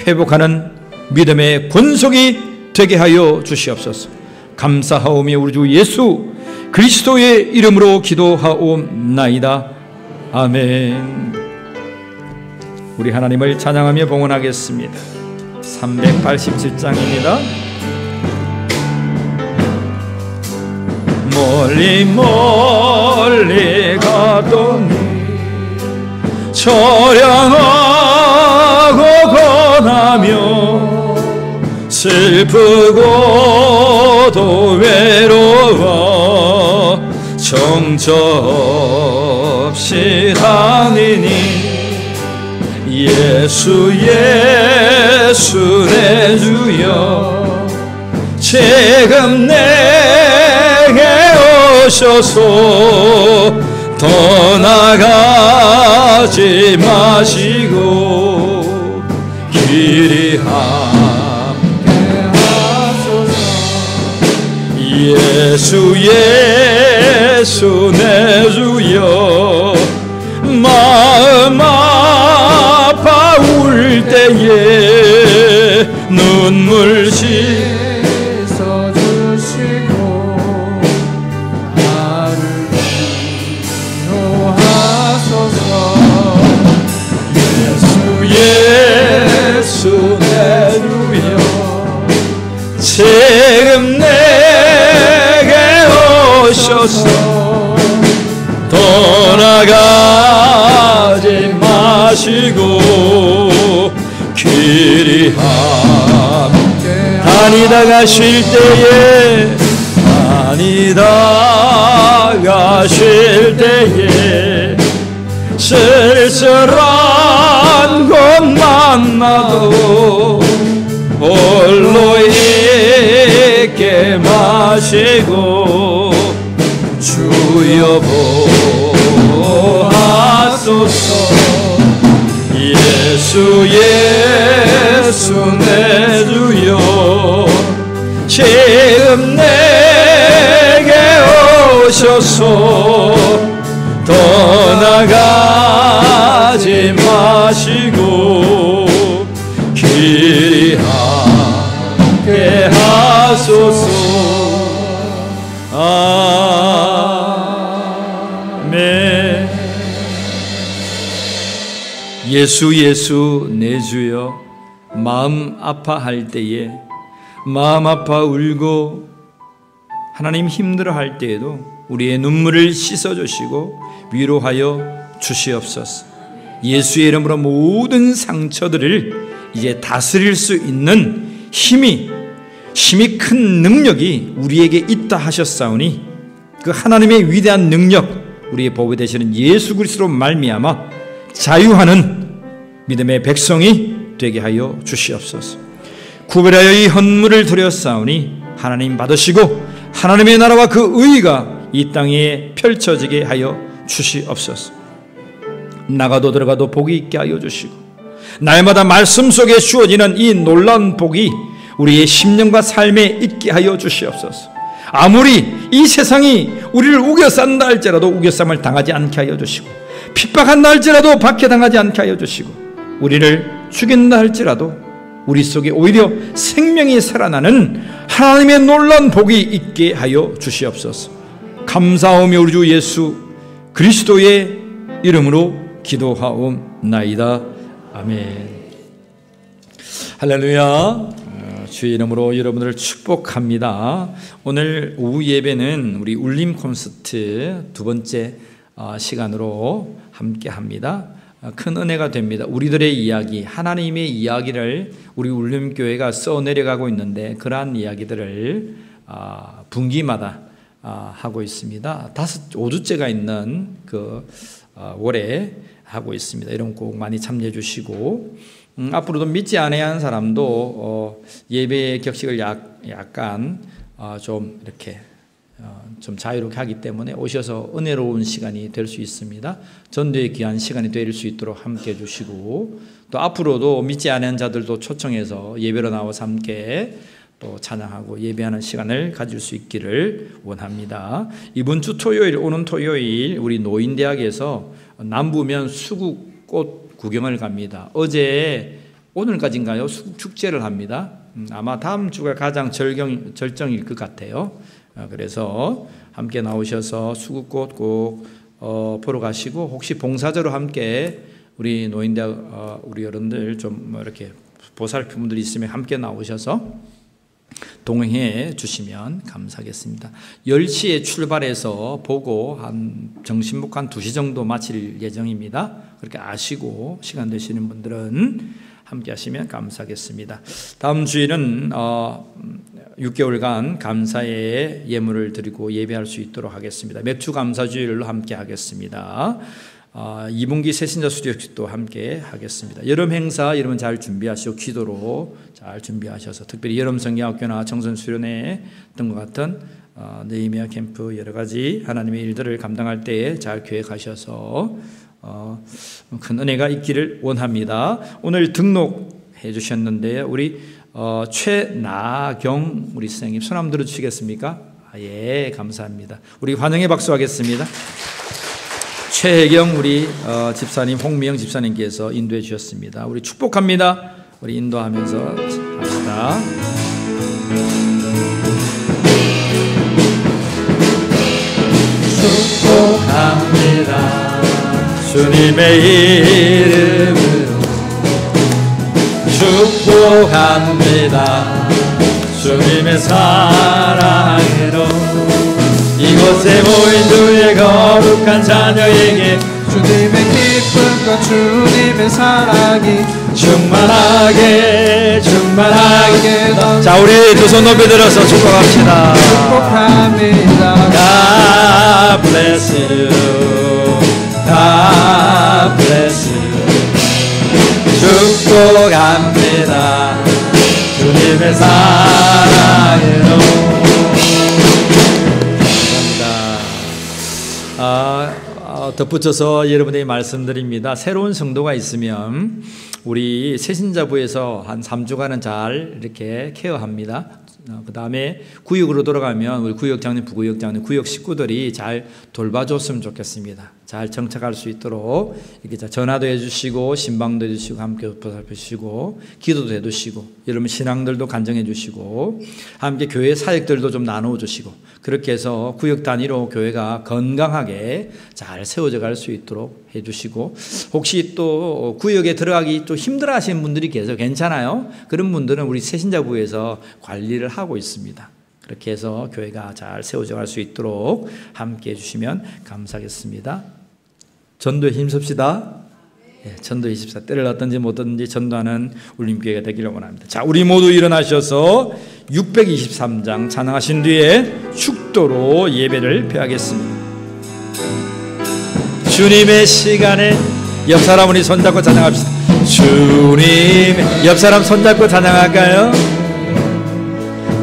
회복하는 믿음의 권속이 되게 하여 주시옵소서. 감사하오며 우리 주 예수 그리스도의 이름으로 기도하옵나이다. 아멘. 우리 하나님을 찬양하며 봉헌하겠습니다. 387장입니다. 멀리 멀리 가더니 처량하고 고나며 슬프고도 외로워 정처없이 다니니 예수 예수 내 주여 지금 내게 오셔서 떠나가지 마시고 길이 함께 하소서. 예수 예수 내 주여 마음 아파 울 때에 눈물 씻어주시고 나를 위로하소서. 예수 예수 내 주여 지금 내게 오셔서 떠나가지 마시고 길이 함께 다니다가 쉴 때에 다니다가 쉴 때에 쓸쓸한 곳 만나도 홀로 있게 마시고 주여 보하소서. 예수 예수 내 주여 지금 내게 오셔서 떠나가지 마시고 길이 함께 하소서. 아멘. 예수 예수 내 주여 마음 아파할 때에 마음 아파 울고 하나님 힘들어할 때에도 우리의 눈물을 씻어주시고 위로하여 주시옵소서. 예수의 이름으로 모든 상처들을 이제 다스릴 수 있는 힘이 큰 능력이 우리에게 있다 하셨사오니 그 하나님의 위대한 능력 우리의 보배 되시는 예수 그리스도로 말미암아 자유하는 믿음의 백성이 되게 하여 주시옵소서. 구별하여 이 헌물을 드렸사오니 하나님 받으시고 하나님의 나라와 그 의가 이 땅에 펼쳐지게 하여 주시옵소서. 나가도 들어가도 복이 있게 하여 주시고 날마다 말씀 속에 주어지는 이 놀라운 복이 우리의 심령과 삶에 있게 하여 주시옵소서. 아무리 이 세상이 우리를 우겨싼다 할지라도 우겨쌈을 당하지 않게 하여 주시고 핍박한다 할지라도 박해당하지 않게 하여 주시고 우리를 죽인다 할지라도 우리 속에 오히려 생명이 살아나는 하나님의 놀라운 복이 있게 하여 주시옵소서. 감사하오며 우리 주 예수 그리스도의 이름으로 기도하옵나이다. 아멘. 할렐루야. 주의 이름으로 여러분들을 축복합니다. 오늘 오후 예배는 우리 울림 콘서트 두 번째 시간으로 함께 합니다. 큰 은혜가 됩니다. 우리들의 이야기, 하나님의 이야기를 우리 울림교회가 써내려가고 있는데 그러한 이야기들을 분기마다 하고 있습니다. 5주째가 있는 그 월에 하고 있습니다. 여러분 꼭 많이 참여해 주시고 앞으로도 믿지 않아야 하는 사람도 예배 격식을 약간 좀 이렇게 좀 자유롭게 하기 때문에 오셔서 은혜로운 시간이 될 수 있습니다. 전도의 귀한 시간이 될 수 있도록 함께 해주시고 또 앞으로도 믿지 않은 자들도 초청해서 예배로 나와서 함께 또 찬양하고 예배하는 시간을 가질 수 있기를 원합니다. 이번 주 토요일, 오는 토요일 우리 노인대학에서 남부면 수국꽃 구경을 갑니다. 어제 오늘까지인가요? 수국 축제를 합니다. 아마 다음 주가 가장 절정일 것 같아요. 그래서 함께 나오셔서 수국꽃 꼭 보러 가시고 혹시 봉사자로 함께 우리 노인대학 우리 어른들 좀 이렇게 보살필 분들이 있으면 함께 나오셔서 동행해 주시면 감사하겠습니다. 10시에 출발해서 보고 한 정신복 한 2시 정도 마칠 예정입니다. 그렇게 아시고 시간 되시는 분들은 함께 하시면 감사하겠습니다. 다음 주일은 6개월간 감사의 예물을 드리고 예배할 수 있도록 하겠습니다. 맥주 감사주일로 함께 하겠습니다. 2분기 새신자 수료식도 함께 하겠습니다. 여름 행사 여러분 잘 준비하시고 기도로 잘 준비하셔서 특별히 여름 성경학교나 청소년 수련회 등과 같은 네이미아 캠프 여러 가지 하나님의 일들을 감당할 때에 잘 계획하셔서 큰 은혜가 있기를 원합니다. 오늘 등록해 주셨는데 우리 최나경 우리 선생님 손 한번 들어주시겠습니까? 예, 감사합니다. 우리 환영의 박수 하겠습니다. 최혜경 우리 집사님, 홍미영 집사님께서 인도해 주셨습니다. 우리 축복합니다. 우리 인도하면서 합시다. 축복합니다. 주님의 이름으로 축복합니다. 주님의 사랑으로 이곳에 모인 주의 거룩한 자녀에게 주님의 기쁨과 주님의 사랑이 충만하게 자 우리 두 손 높이 들어서 축복합시다. 축복합니다. God bless you. God bless you. 축복합니다. 주님의 사랑으로. 덧붙여서 여러분에게 말씀드립니다. 새로운 성도가 있으면 우리 새신자부에서 한 3주간은 잘 이렇게 케어합니다. 그 다음에 구역으로 돌아가면 우리 구역장님, 부구역장님, 구역 식구들이 잘 돌봐줬으면 좋겠습니다. 잘 정착할 수 있도록 이렇게 전화도 해주시고 신방도 해주시고 함께 살펴주시고 기도도 해주시고 여러분 신앙들도 간증해 주시고 함께 교회 사역들도 좀 나누어 주시고 그렇게 해서 구역 단위로 교회가 건강하게 잘 세워져 갈 수 있도록 해주시고 혹시 또 구역에 들어가기 좀 힘들어 하시는 분들이 계세요. 괜찮아요? 그런 분들은 우리 새신자부에서 관리를 하고 있습니다. 그렇게 해서 교회가 잘 세워져 갈 수 있도록 함께 해주시면 감사하겠습니다. 전도에 힘씁시다. 예, 전도에 힘씁시다. 때를 얻든지 못 얻든지 전도하는 울림교회가 되기를 원합니다. 자, 우리 모두 일어나셔서 623장 찬양하신 뒤에 축도로 예배를 폐하겠습니다. 주님의 시간에 옆 사람 우리 손잡고 찬양합시다. 주님 옆 사람 손잡고 찬양할까요?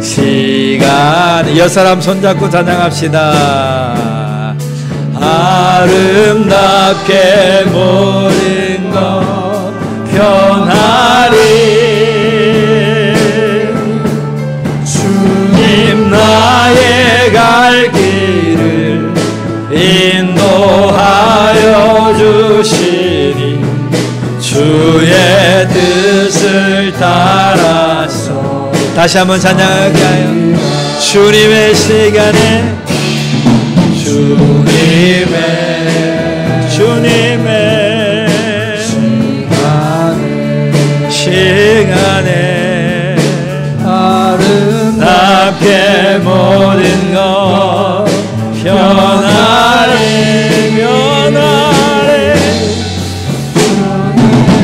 시간 옆 사람 손잡고 찬양합시다. 아름답게 모든 것 편하리 주님 나의 갈 길을 인도하여 주시니 주의 뜻을 따라서 다시 한번 찬양할까요? 주님의 시간에 시간에 아름답게 모든 것 편하리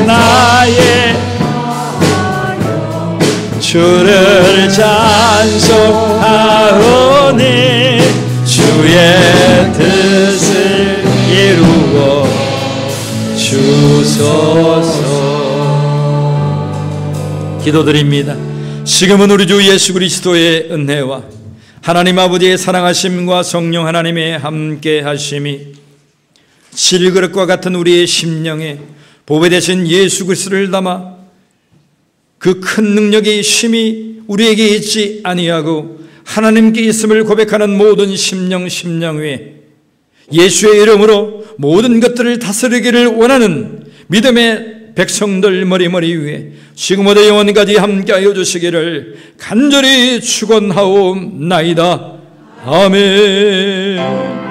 나의 주를 찬송하오니 주의 뜻을 이루어 주소서. 기도드립니다. 지금은 우리 주 예수 그리스도의 은혜와 하나님 아버지의 사랑하심과 성령 하나님의 함께 하심이 질그릇과 같은 우리의 심령에 보배 되신 예수 그리스도를 담아 그 큰 능력의 힘이 우리에게 있지 아니하고 하나님께 있음을 고백하는 모든 심령 위에 예수의 이름으로 모든 것들을 다스리기를 원하는 믿음의 백성들 머리 위에 지금부터 영원까지 함께하여 주시기를 간절히 축원하옵나이다. 아멘.